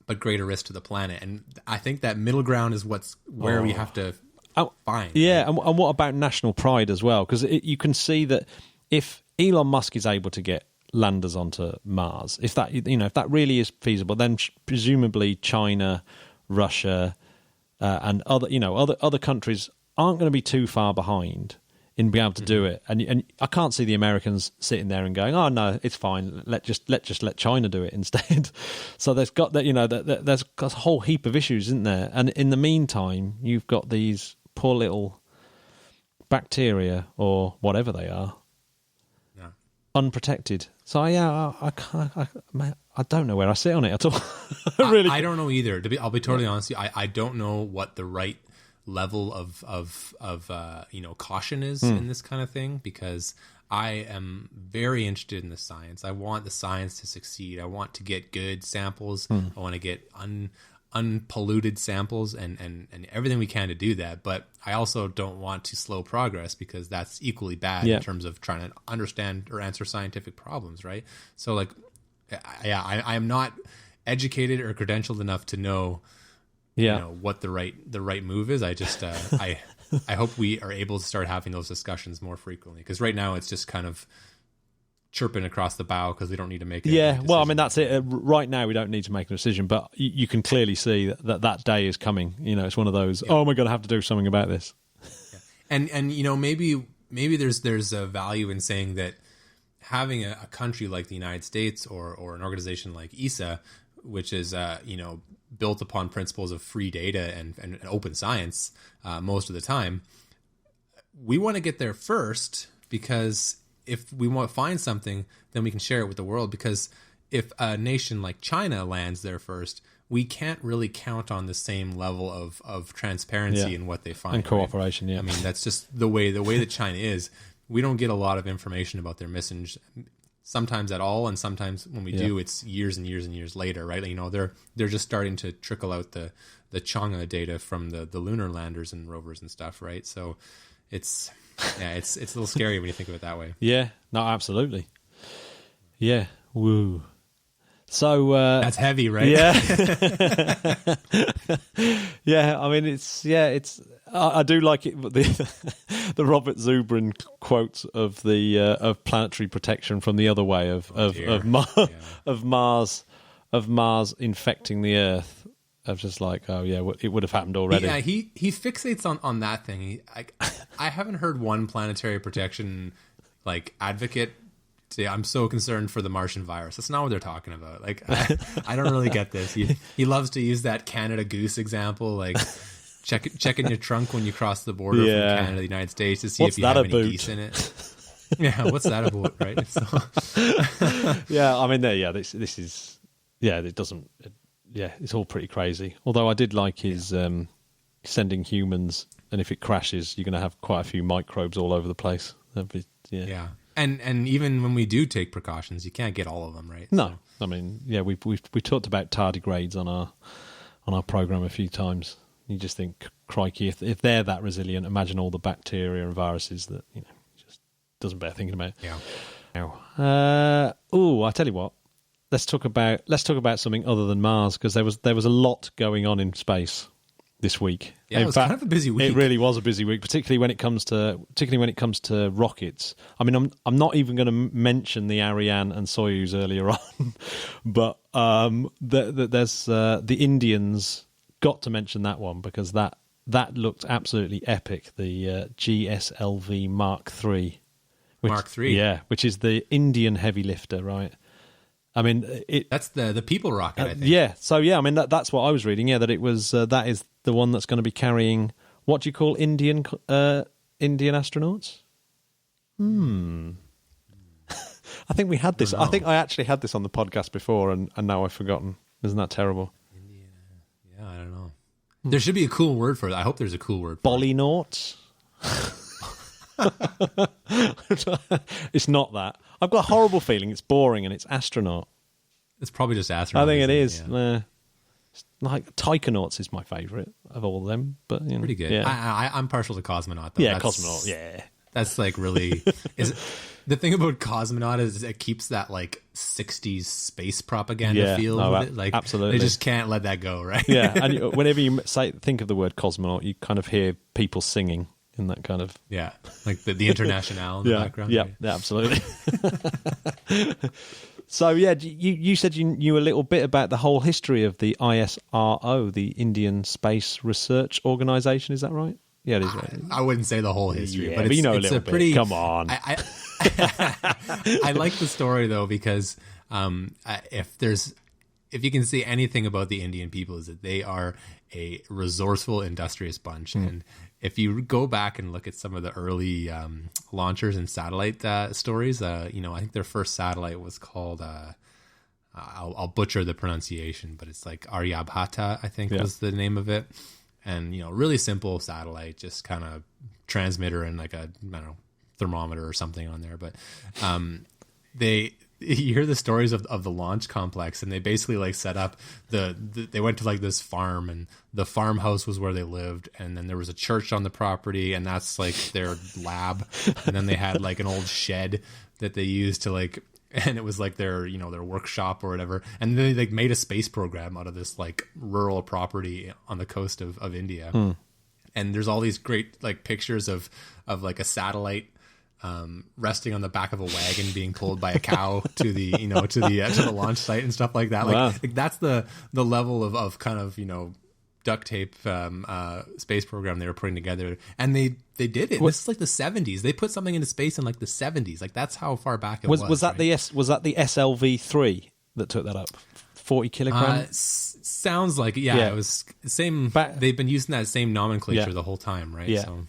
but greater risk to the planet. And I think that middle ground is where we have to find. Yeah, right? And what about national pride as well? Because you can see that if Elon Musk is able to get landers onto Mars, if that really is feasible, then presumably China, Russia, and other countries aren't going to be too far behind in being able to do it, and I can't see the Americans sitting there and going, "Oh no, it's fine. Let's let China do it instead." So there's got that there's a whole heap of issues, isn't there? And in the meantime, you've got these poor little bacteria or whatever they are, unprotected. So I don't know where I sit on it at all. I don't know either. I'll be totally honest with you. I don't know what the right level of caution is in this kind of thing, because I am very interested in the science. I want the science to succeed. I want to get good samples. I want to get unpolluted samples and everything we can to do that. But I also don't want to slow progress, because that's equally bad in terms of trying to understand or answer scientific problems, right? So like, I am not educated or credentialed enough to know what the right move is. I just I hope we are able to start having those discussions more frequently, because right now it's just kind of chirping across the bow because we don't need to make it. Yeah, well, I mean, that's it. Right now, we don't need to make a decision, but you can clearly see that day is coming. It's one of those, oh, we're going to have to do something about this. Yeah. And maybe there's a value in saying that having a country like the United States or an organization like ESA, which is built upon principles of free data and open science most of the time, we want to get there first, because if we want to find something, then we can share it with the world. Because if a nation like China lands there first, we can't really count on the same level of transparency in what they find and cooperation. Right? Yeah, I mean, that's just the way that China is. We don't get a lot of information about their missions, sometimes at all, and sometimes when we do, it's years and years and years later, right? They're just starting to trickle out the Chang'e data from the lunar landers and rovers and stuff, right? So it's a little scary when you think of it that way. Yeah, no, absolutely. Yeah, woo. So that's heavy, right? Yeah, yeah. I mean, it's. I do like it. The Robert Zubrin quote of of Planetary Protection from the other way of Mars infecting the Earth. Of just like, oh yeah, it would have happened already. Yeah, he fixates on that thing. I haven't heard one Planetary Protection advocate say, I'm so concerned for the Martian virus. That's not what they're talking about. I don't really get this. He loves to use that Canada Goose example, check in your trunk when you cross the border from Canada to the United States to see if you have any geese in it. Yeah, what's that about, right? So. Yeah, I mean, this is, it doesn't, it's all pretty crazy. Although I did like his sending humans, and if it crashes, you're going to have quite a few microbes all over the place. That'd be, yeah. And even when we do take precautions, you can't get all of them, right? No, I mean, we talked about tardigrades on our program a few times. You just think, crikey, if they're that resilient, imagine all the bacteria and viruses that just doesn't bear thinking about. Yeah. Now, I tell you what, let's talk about something other than Mars, because there was a lot going on in space this week. Yeah, it was kind of a busy week. It really was a busy week, particularly when it comes to rockets. I mean, I'm not even going to mention the Ariane and Soyuz earlier on, but there's the Indians. Got to mention that one because that looked absolutely epic. The GSLV Mk3, Mk3, yeah, which is the Indian heavy lifter, right? I mean, that's the People rocket, I think. Yeah, so I mean that's what I was reading. Yeah, that it was that is the one that's going to be carrying, what do you call Indian astronauts? I think we had this. I think I actually had this on the podcast before, and now I've forgotten. Isn't that terrible? Yeah, I don't know. There should be a cool word for it. I hope there's a cool word for Bollynauts. It's not that. I've got a horrible feeling it's boring and it's astronaut. It's probably just astronaut. I think it is. Yeah. Like Taikonauts is my favourite of all of them, but pretty good. Yeah. I'm partial to cosmonaut though. Yeah, cosmonaut. Yeah, that's really is the thing about cosmonaut is it keeps that 60s space propaganda feel with it. Absolutely, they just can't let that go, right? Yeah, and whenever you think of the word cosmonaut, you kind of hear people singing in that kind of the Internationale in the background. Yeah, absolutely. So you said you knew a little bit about the whole history of the ISRO, the Indian Space Research Organization. Is that right? Yeah, it is right. I wouldn't say the whole history, but you know it's a little bit. Come on. I like the story though because if you can see anything about the Indian people is that they are a resourceful, industrious bunch, and if you go back and look at some of the early launchers and satellite stories, I think their first satellite was called, I'll butcher the pronunciation, but it's Aryabhata, I think was the name of it. And, really simple satellite, just kind of transmitter and thermometer or something on there. But you hear the stories of the launch complex, and they basically set up they went to this farm, and the farmhouse was where they lived, and then there was a church on the property, and that's their lab, and then they had an old shed that they used to and it was their their workshop or whatever, and then they made a space program out of this rural property on the coast of India. And there's all these great pictures of a satellite resting on the back of a wagon being pulled by a cow to the to the launch site and stuff like that. Like that's the level of kind of duct tape space program they were putting together, and they did it. This is like the 70s. They put something into space in like the 70s. Like that's how far back it was. Was that right? Was that the SLV-3 that took that up? 40 kilograms? Sounds like it. Yeah, it was same. They've been using that same nomenclature the whole time, right? Yeah. So,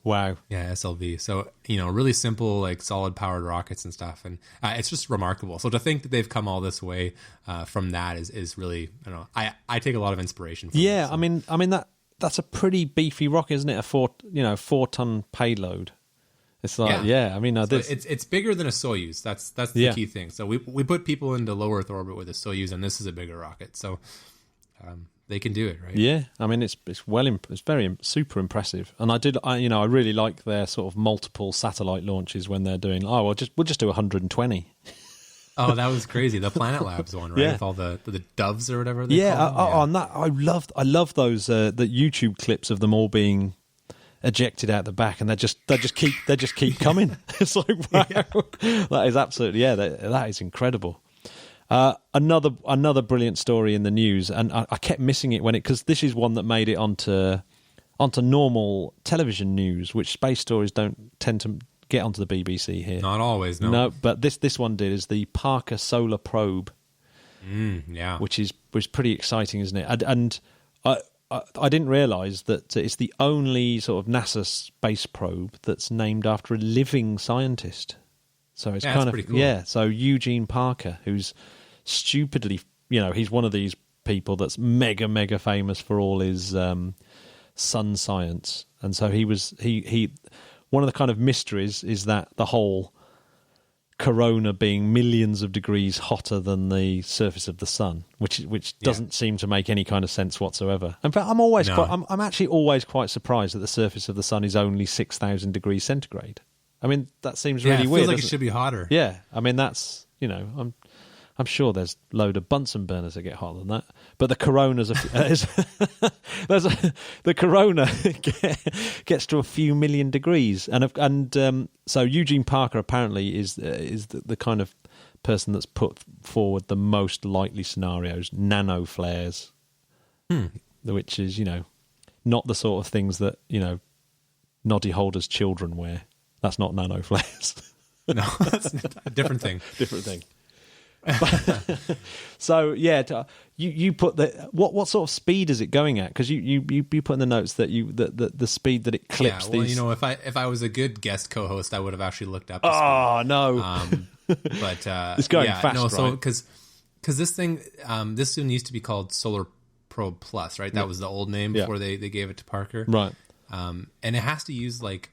wow. Yeah, SLV. So, really simple, like solid powered rockets and stuff. And it's just remarkable. So to think that they've come all this way from that is really, I take a lot of inspiration from Yeah, this, so. I mean that's a pretty beefy rocket, isn't it? A 4-ton payload. It's like, I mean, so it's bigger than a Soyuz. That's the key thing. So we put people into low Earth orbit with a Soyuz, and this is a bigger rocket. So they can do it, right? Yeah, I mean, it's very super impressive, and I really like their sort of multiple satellite launches when they're doing. We'll just do 120. Oh, that was crazy! The Planet Labs one, right? Yeah. With all the doves or whatever. On that, I love those the YouTube clips of them all being ejected out the back, and they just keep coming. It's like, wow, that is absolutely that is incredible. Another brilliant story in the news, and I kept missing it because this is one that made it onto normal television news, which space stories don't tend to get onto the BBC here. Not always, no. No, but this one did, is the Parker Solar Probe. Which was pretty exciting, isn't it? And I didn't realise that it's the only sort of NASA space probe that's named after a living scientist. So it's kind of pretty cool. So Eugene Parker, who's stupidly, he's one of these people that's mega famous for all his sun science, and so he one of the kind of mysteries is that the whole corona being millions of degrees hotter than the surface of the sun, which doesn't seem to make any kind of sense whatsoever. In fact, I'm actually always quite surprised that the surface of the sun is only 6,000 degrees centigrade. I mean, that seems really weird. Feels like it should be hotter. Yeah, I mean that's I'm sure there's a load of Bunsen burners that get hotter than that, but the corona's the corona gets to a few million degrees, and so Eugene Parker apparently is the kind of person that's put forward the most likely scenarios, nano flares, which is not the sort of things that Noddy Holder's children wear. That's not nano flares. No, that's a different thing. Different thing. So you put what sort of speed is it going at? Because you put in the notes that the speed that it clips. Well, these... if I was a good guest co-host, I would have actually looked up. No! But it's going fast, no. So right? because this thing, this soon used to be called Solar Probe Plus, right? That was the old name before they gave it to Parker, right? And it has to use like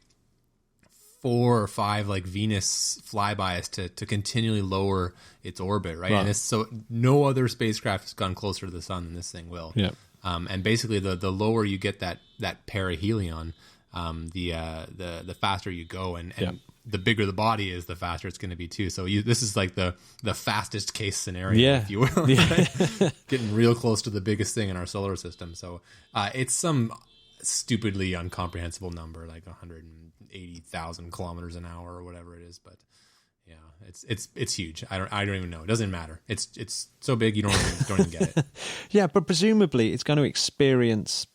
4 or 5 like Venus flybys to continually lower its orbit, right? And so no other spacecraft has gone closer to the sun than this thing will. Yeah. And basically the lower you get that perihelion, the faster you go, and the bigger the body is, the faster it's going to be too. So this is like the fastest case scenario, if you will, right? Getting real close to the biggest thing in our solar system. So it's some stupidly incomprehensible number, like 180,000 kilometers an hour or whatever it is, but it's huge. I don't even know. It doesn't matter. It's so big you don't even get it. Yeah, but presumably it's going to experience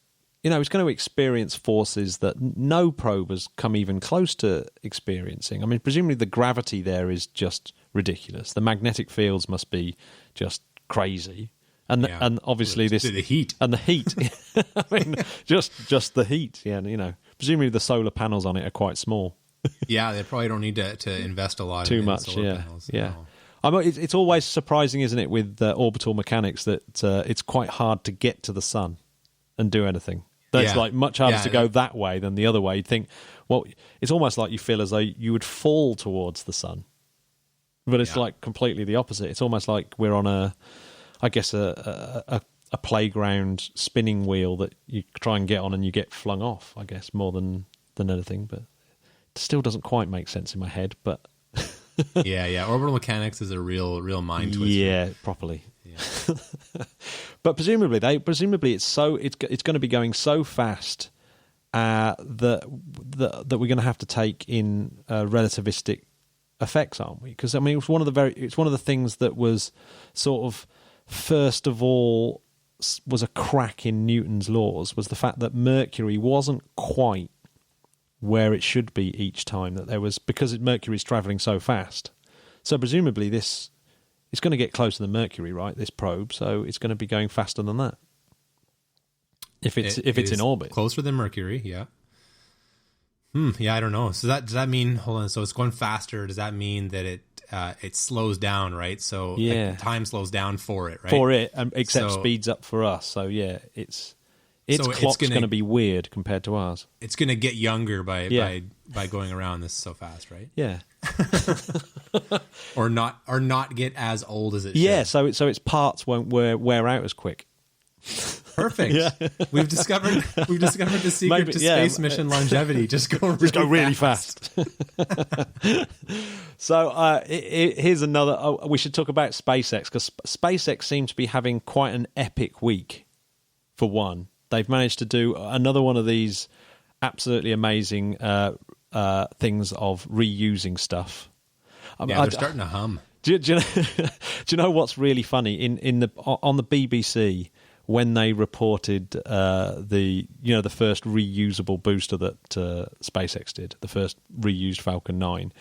forces that no probe has come even close to experiencing. I mean, presumably the gravity there is just ridiculous. The magnetic fields must be just crazy. And obviously the heat. And the heat. I mean, just the heat. Yeah, presumably the solar panels on it are quite small. Yeah, they probably don't need to invest a lot too in much. Solar panels. Yeah. I mean, it's always surprising, isn't it, with orbital mechanics that it's quite hard to get to the sun and do anything. It's like much harder to go that way than the other way. You'd think, well, it's almost like you feel as though you would fall towards the sun, but it's like completely the opposite. It's almost like we're on a playground spinning wheel that you try and get on and you get flung off, I guess, more than anything. But it still doesn't quite make sense in my head. But yeah. Orbital mechanics is a real mind twister. Yeah, properly. Yeah. But presumably it's going to be going so fast that we're going to have to take in relativistic effects, aren't we? Because I mean, it's one of the things that was sort of first of all was a crack in Newton's laws, was the fact that Mercury wasn't quite where it should be each time, that there was, because Mercury's travelling so fast. So presumably it's going to get closer than Mercury, right, this probe, so it's going to be going faster than that. If it's in orbit. Closer than Mercury, yeah. Yeah, I don't know. So does that mean, hold on, so it's going faster, does that mean that it slows down, right? So like, time slows down for it, right? For it, except speeds up for us. So yeah, its clock's going to be weird compared to ours. It's going to get younger by going around this so fast, right? Yeah. or not get as old as it should. Yeah, so its parts won't wear out as quick. Perfect. Yeah. We've discovered the secret to space mission longevity. Just go really fast. So here's another. We should talk about SpaceX, because SpaceX seems to be having quite an epic week. For one, they've managed to do another one of these absolutely amazing things of reusing stuff. They're starting to hum. Do you know what's really funny on the BBC? When they reported the first reusable booster that SpaceX did, the first reused Falcon 9,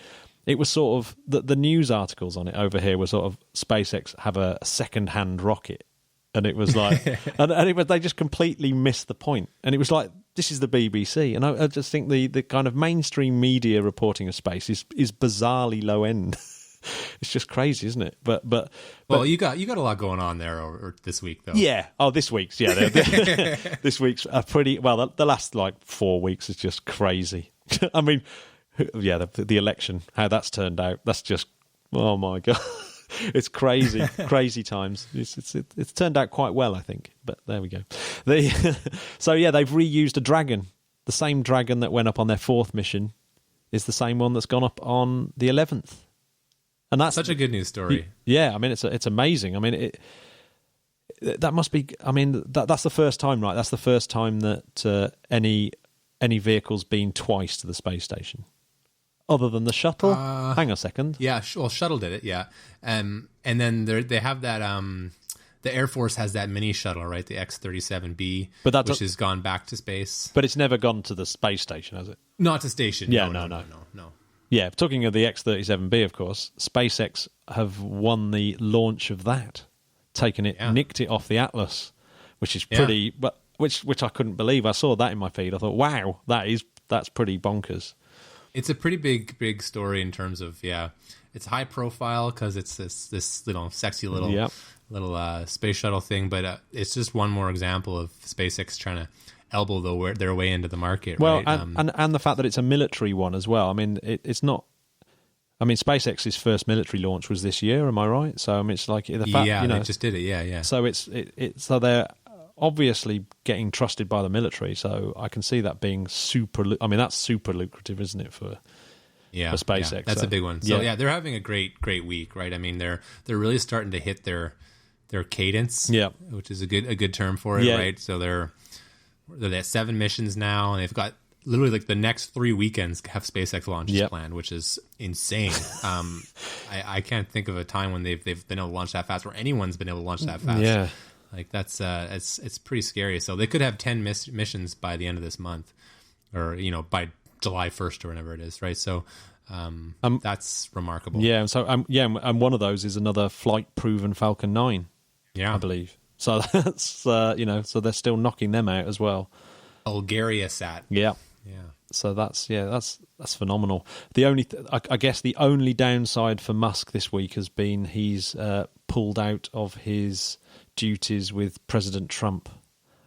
it was sort of the news articles on it over here were sort of SpaceX have a second-hand rocket, and it was like, they just completely missed the point, and it was like, this is the BBC, and I just think the kind of mainstream media reporting of space is bizarrely low end. It's just crazy, isn't it? But you got a lot going on there or this week, though. Yeah. Oh, this week's this week's pretty well. The last 4 weeks is just crazy. I mean, yeah, the election, how that's turned out. That's just, oh my god, it's crazy, crazy times. It's turned out quite well, I think. But there we go. So yeah, they've reused a Dragon. The same Dragon that went up on their 4th mission is the same one that's gone up on the 11th. And that's such a good news story. Yeah, I mean it's amazing. I mean that must be. I mean that's the first time, right? That's the first time that any vehicle's been twice to the space station, other than the shuttle. Hang on a second. Yeah, well, shuttle did it. Yeah, and then they have that. The Air Force has that mini shuttle, right? The X-37B, which has gone back to space. But it's never gone to the space station, has it? Not to station. Yeah, no. Yeah, talking of the X-37B, of course, SpaceX have won the launch of that, nicked it off the Atlas, which is pretty, but which I couldn't believe. I saw that in my feed. I thought, wow, that's pretty bonkers. It's a pretty big story in terms of it's high profile because it's this sexy little space shuttle thing, but it's just one more example of SpaceX trying to elbow their way into the market. Well, right? and the fact that it's a military one as well. I mean, it's not. I mean, SpaceX's first military launch was this year. Am I right? So I mean, it's like the fact they just did it. Yeah. So so they're obviously getting trusted by the military. So I can see that being super. I mean, that's super lucrative, isn't it for SpaceX? Yeah, that's a big one. So they're having a great week, right? I mean, they're really starting to hit their cadence, which is a good term for it, right? So they're at 7 missions now, and they've got literally the next 3 weekends have SpaceX launches planned, which is insane. I can't think of a time when they've been able to launch that fast, or anyone's been able to launch that fast. Yeah, that's it's pretty scary. So they could have 10 missions by the end of this month, or by July 1st or whenever it is, right? So that's remarkable. Yeah, and so and one of those is another flight-proven Falcon 9. Yeah, I believe. So that's so they're still knocking them out as well. Bulgaria sat. Yeah. So that's phenomenal. I guess the only downside for Musk this week has been he's pulled out of his duties with President Trump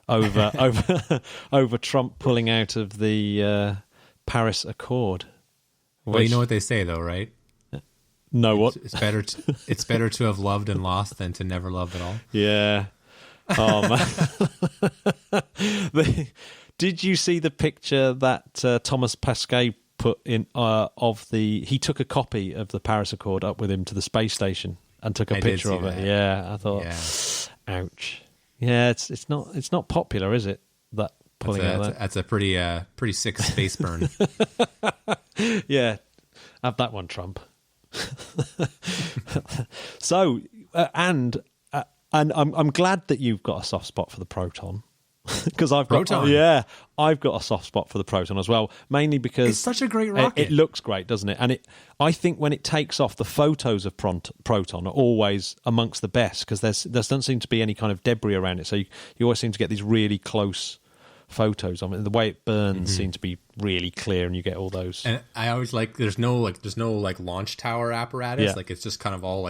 over Trump pulling out of the Paris Accord. Well, you know what they say though, right? No, what? It's better to have loved and lost than to never love at all. Yeah. Oh man. Did you see the picture that Thomas Pesquet put in he took a copy of the Paris Accord up with him to the space station and took a picture of it. That. Yeah, I thought, ouch. Yeah, it's not popular, is it? pulling out there. That's a pretty sick space burn. Yeah, have that one, Trump. So, and I'm glad that you've got a soft spot for the Proton. Because I've got a soft spot for the Proton as well, mainly because it's such a great rocket. It looks great, doesn't it? And I think when it takes off, the photos of Proton are always amongst the best because there doesn't seem to be any kind of debris around it. So you always seem to get these really close photos. I mean, the way it burns seems to be really clear, and you get all those. And I always like there's no launch tower apparatus. Yeah. Like it's just kind of all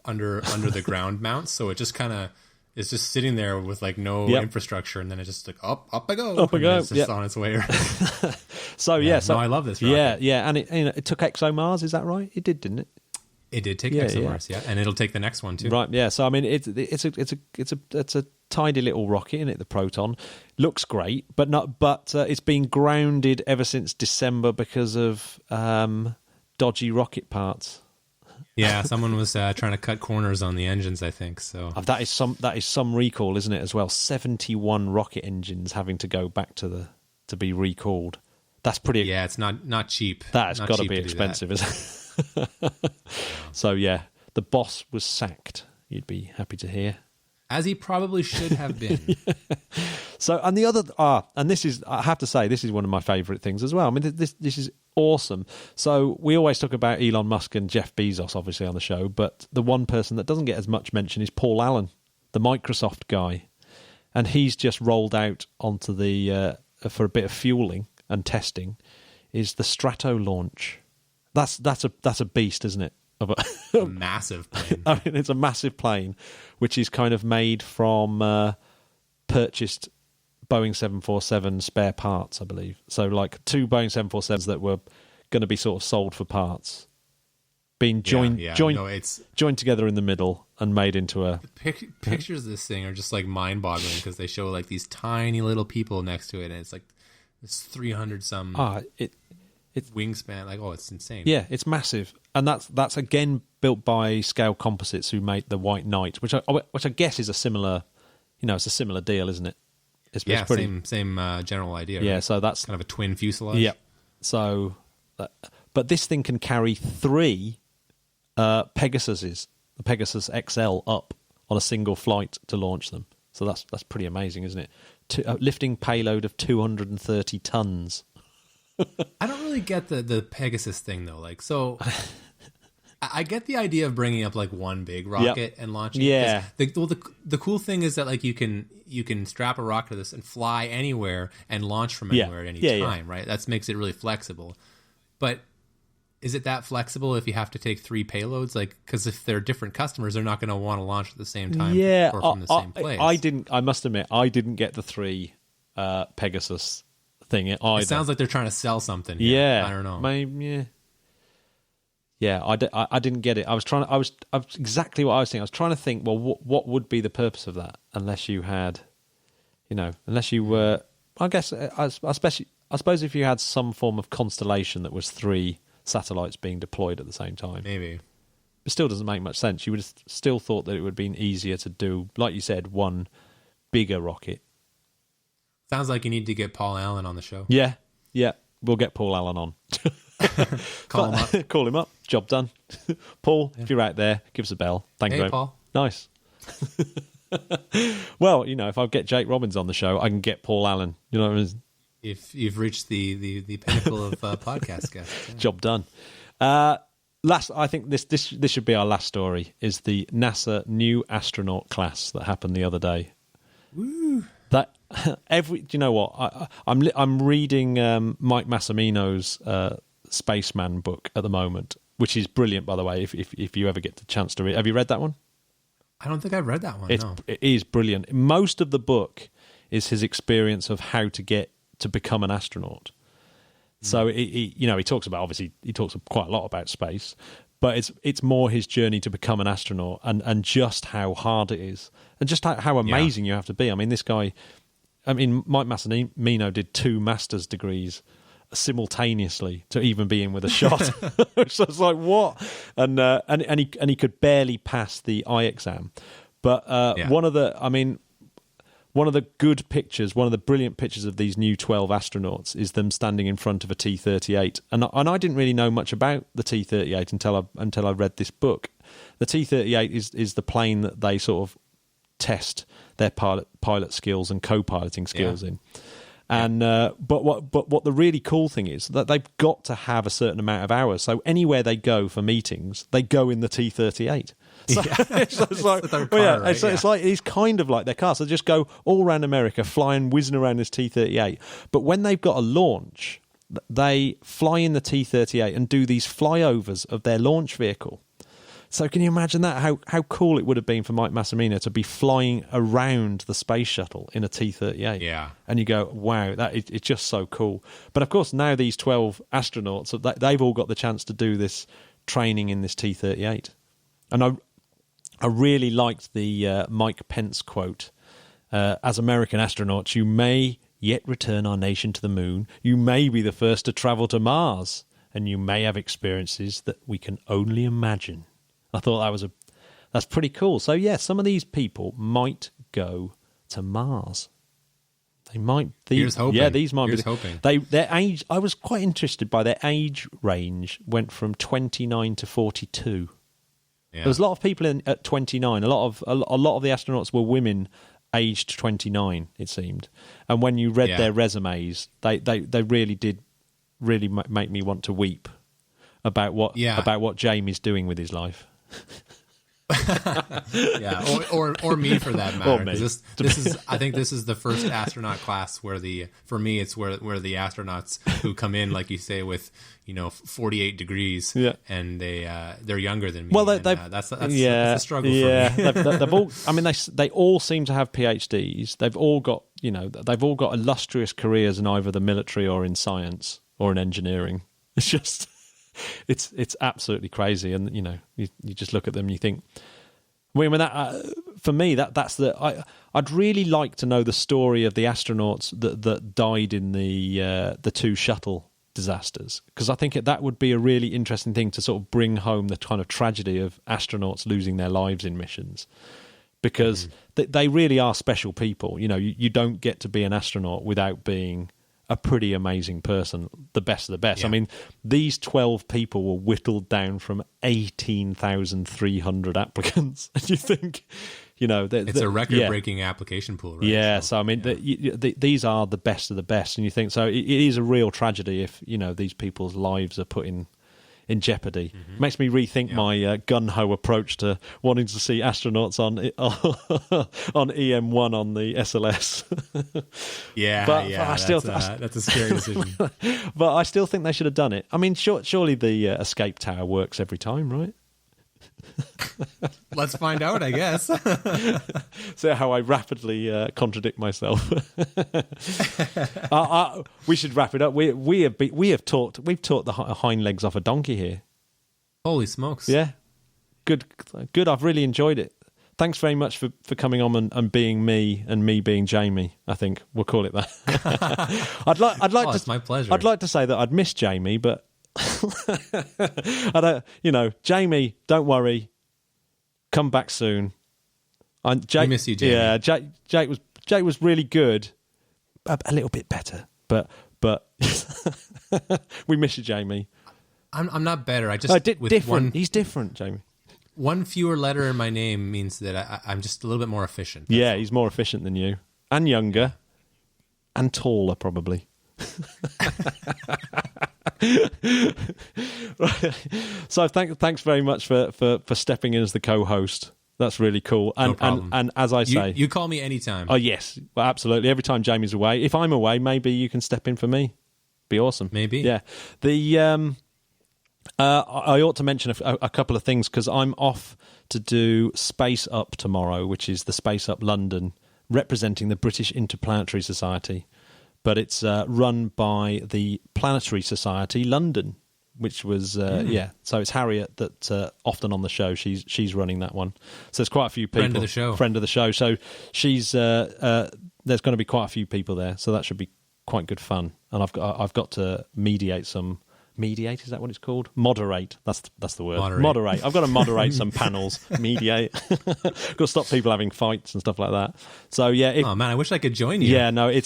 under the ground mounts. So it just kind of. It's just sitting there with like no infrastructure, and then it's just like up I go, It's just on its way. So I love this rocket. Yeah, and it took ExoMars. Is that right? It did, didn't it? It did take ExoMars, and it'll take the next one too. Right, yeah. So I mean, it's a tidy little rocket, isn't it? The Proton looks great, but it's been grounded ever since December because of dodgy rocket parts. Yeah, someone was trying to cut corners on the engines, I think. So that is some recall, isn't it? As well, 71 rocket engines having to go back to be recalled. That's pretty. Yeah, it's not cheap. That's got to be expensive, isn't it? So yeah, the boss was sacked. You'd be happy to hear. As he probably should have been. Yeah. So, and the other, and this is, I have to say, this is one of my favourite things as well. I mean, this is awesome. So we always talk about Elon Musk and Jeff Bezos, obviously, on the show, but the one person that doesn't get as much mention is Paul Allen, the Microsoft guy. And he's just rolled out onto for a bit of fueling and testing, is the Stratolaunch. That's a beast, isn't it? A massive plane. I mean, it's a massive plane, which is kind of made from purchased Boeing 747 spare parts, I believe. So like 2 Boeing 747s that were going to be sort of sold for parts, being joined together in the middle and made into a... Pictures of this thing are just like mind-boggling because they show like these tiny little people next to it, and it's like this 300-some it's wingspan. Like, it's insane. Yeah, it's massive. And that's again built by Scale Composites, who made the White Knight, which I guess is a similar, it's a similar deal, isn't it? It's pretty, same general idea. Yeah, right? So that's kind of a twin fuselage. Yeah. So, but this thing can carry 3 Pegasuses, the Pegasus XL, up on a single flight to launch them. So that's pretty amazing, isn't it? Lifting payload of 230 tons. I don't really get the Pegasus thing though. Like, so I get the idea of bringing up like one big rocket and launching. Yeah. The cool thing is that like you can strap a rocket to this and fly anywhere and launch from anywhere at any time, right? That makes it really flexible. But is it that flexible if you have to take 3 payloads? Like, because if they're different customers, they're not going to want to launch at the same time or from the same place. I must admit, I didn't get the 3 Pegasus thing either. It sounds like they're trying to sell something here. Yeah, I don't know. Maybe, yeah. I didn't get it. I was exactly what I was thinking. I was trying to think. Well, what would be the purpose of that? Unless you had, unless you were. I guess, especially. I suppose if you had some form of constellation that was 3 satellites being deployed at the same time, maybe. It still doesn't make much sense. You would have still thought that it would have been easier to do, like you said, one bigger rocket. Sounds like you need to get Paul Allen on the show. Yeah. We'll get Paul Allen on. Call him up. Call him up. Job done. Paul, if you're out there, give us a bell. Thank you very much. Paul. Nice. Well, if I get Jake Robbins on the show, I can get Paul Allen. You know what I mean? If you've reached the pinnacle of podcast guests. Yeah. Job done. I think this should be our last story, is the NASA new astronaut class that happened the other day. Woo. That do you know what? I'm reading Mike Massimino's Spaceman book at the moment, which is brilliant, by the way. If you ever get the chance to read, have you read that one? I don't think I've read that one. No. It is brilliant. Most of the book is his experience of how to become an astronaut. So he talks about, obviously he talks quite a lot about space, but it's more his journey to become an astronaut and just how hard it is and just how amazing you have to be. I mean, this guy, Mike Massimino did 2 master's degrees simultaneously to even be in with a shot. So it's like, what? And he could barely pass the eye exam. But one of the one of the good pictures, one of the brilliant pictures of these new 12 astronauts is them standing in front of a T-38. And I didn't really know much about the T-38 until I read this book. The T-38 is the plane that they sort of test their pilot skills and co-piloting skills in. And but what the really cool thing is that they've got to have a certain amount of hours. So anywhere they go for meetings, they go in the T-38. So it's like it's kind of like their car. So they just go all around America, flying, whizzing around this T-38. But when they've got a launch, they fly in the T-38 and do these flyovers of their launch vehicle. So can you imagine that? How cool it would have been for Mike Massimino to be flying around the space shuttle in a T-38. Yeah. And you go, wow, it's just so cool. But of course, now these 12 astronauts, they've all got the chance to do this training in this T-38. And I really liked the Mike Pence quote. As American astronauts, you may yet return our nation to the moon. You may be the first to travel to Mars. And you may have experiences that we can only imagine. I thought that's pretty cool. So yeah, some of these people might go to Mars. They might. Here's hoping. Yeah, these might Here's be. Hoping. Their age. I was quite interested by their age range. Went from 29 to 42. Yeah. There was a lot of people at 29. A lot of the astronauts were women aged 29. It seemed. And when you read their resumes, they really did make me want to weep about what Jamie's doing with his life. or me for that matter. I think this is the first astronaut class where it's where the astronauts who come in, like you say, with 48 degrees, and they're younger than me. Well, that's a struggle for me. They've all. I mean, they all seem to have PhDs. They've all got illustrious careers in either the military or in science or in engineering. It's just. It's absolutely crazy, and you just look at them and you think, for me I'd really like to know the story of the astronauts that died in the two shuttle disasters, because I think that would be a really interesting thing to sort of bring home the kind of tragedy of astronauts losing their lives in missions, because they really are special people. You don't get to be an astronaut without being a pretty amazing person, the best of the best. Yeah. I mean, these 12 people were whittled down from 18,300 applicants. And you think, it's a record-breaking application pool, right? Yeah, so I mean, these are the best of the best. And you think, so it is a real tragedy if, these people's lives are put in jeopardy. Mm-hmm. Makes me rethink my gun-ho approach to wanting to see astronauts on EM1 on the SLS. That's a scary decision. But I still think they should have done it. I mean, surely the escape tower works every time, right? Let's find out, I guess. So how I rapidly contradict myself. We should wrap it up. We've taught the hind legs off a donkey here. Holy smokes! Yeah, good. I've really enjoyed it. Thanks very much for coming on and being me and me being Jamie. I think we'll call it that. It's my pleasure. I'd like to say that I'd miss Jamie, but. Jamie, don't worry. Come back soon. We miss you, Jamie. Yeah, Jake was really good. A little bit better, but we miss you, Jamie. I'm not better. I just different. He's different, Jamie. One fewer letter in my name means that I'm just a little bit more efficient. Yeah, he's more efficient than you, and younger, and taller, probably. So thanks very much for stepping in as the co-host. That's really cool. And no problem. And as I say, you call me anytime. Oh yes, well, absolutely. Every time Jamie's away, if I'm away, maybe you can step in for me. Be awesome. Maybe. Yeah. I ought to mention a couple of things, because I'm off to do SpaceUP tomorrow, which is the SpaceUP London, representing the British Interplanetary Society. But it's run by the Planetary Society London, which was So it's Harriet that often on the show. She's running that one. So there's quite a few people. Friend of the show. So she's there's going to be quite a few people there. So that should be quite good fun. And I've got to mediate some mediate, is that what it's called? Moderate. That's the word. Moderate. I've got to moderate some panels. Mediate. Got to stop people having fights and stuff like that. So yeah. Oh man, I wish I could join you. Yeah, no, it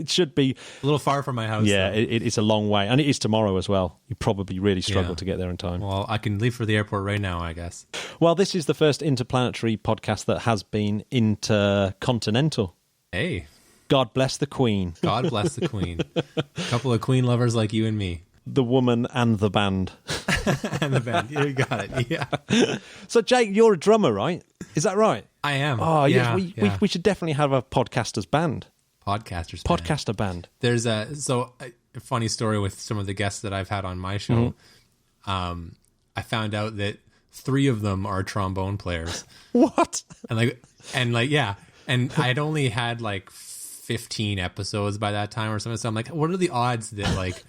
should be a little far from my house. Yeah, it's a long way, and it is tomorrow as well. You probably really struggle to get there in time. Well, I can leave for the airport right now, I guess. Well, this is the first interplanetary podcast that has been intercontinental. Hey. God bless the Queen. God bless the Queen. A couple of Queen lovers like you and me. The woman and the band. And the band. You got it. Yeah. So, Jake, you're a drummer, right? Is that right? I am. Oh, yeah. We should definitely have a podcasters band. Podcaster band. There's a funny story with some of the guests that I've had on my show. Mm-hmm. I found out that 3 of them are trombone players. What? And I'd only had 15 episodes by that time or something. So I'm like, what are the odds that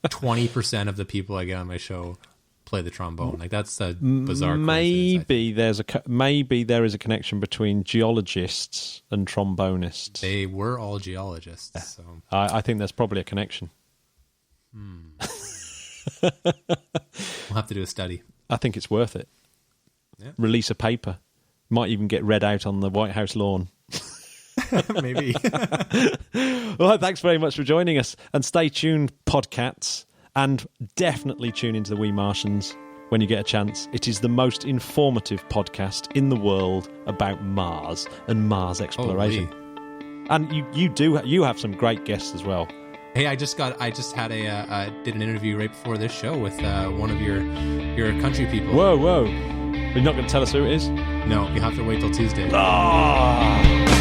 20% of the people I get on my show play the trombone? That's a bizarre maybe there is a connection between geologists and trombonists. They were all geologists. Yeah. So I think there's probably a connection. We'll have to do a study. I think it's worth it. Yeah. Release a paper. Might even get read out on the White House lawn. Maybe. Well, thanks very much for joining us. And stay tuned, podcats. And definitely tune into the WeMartians when you get a chance. It is the most informative podcast in the world about Mars and Mars exploration. And you have some great guests as well. Hey, I just did an interview right before this show with one of your country people. Whoa. You're not going to tell us who it is? No, you have to wait till Tuesday. Ah!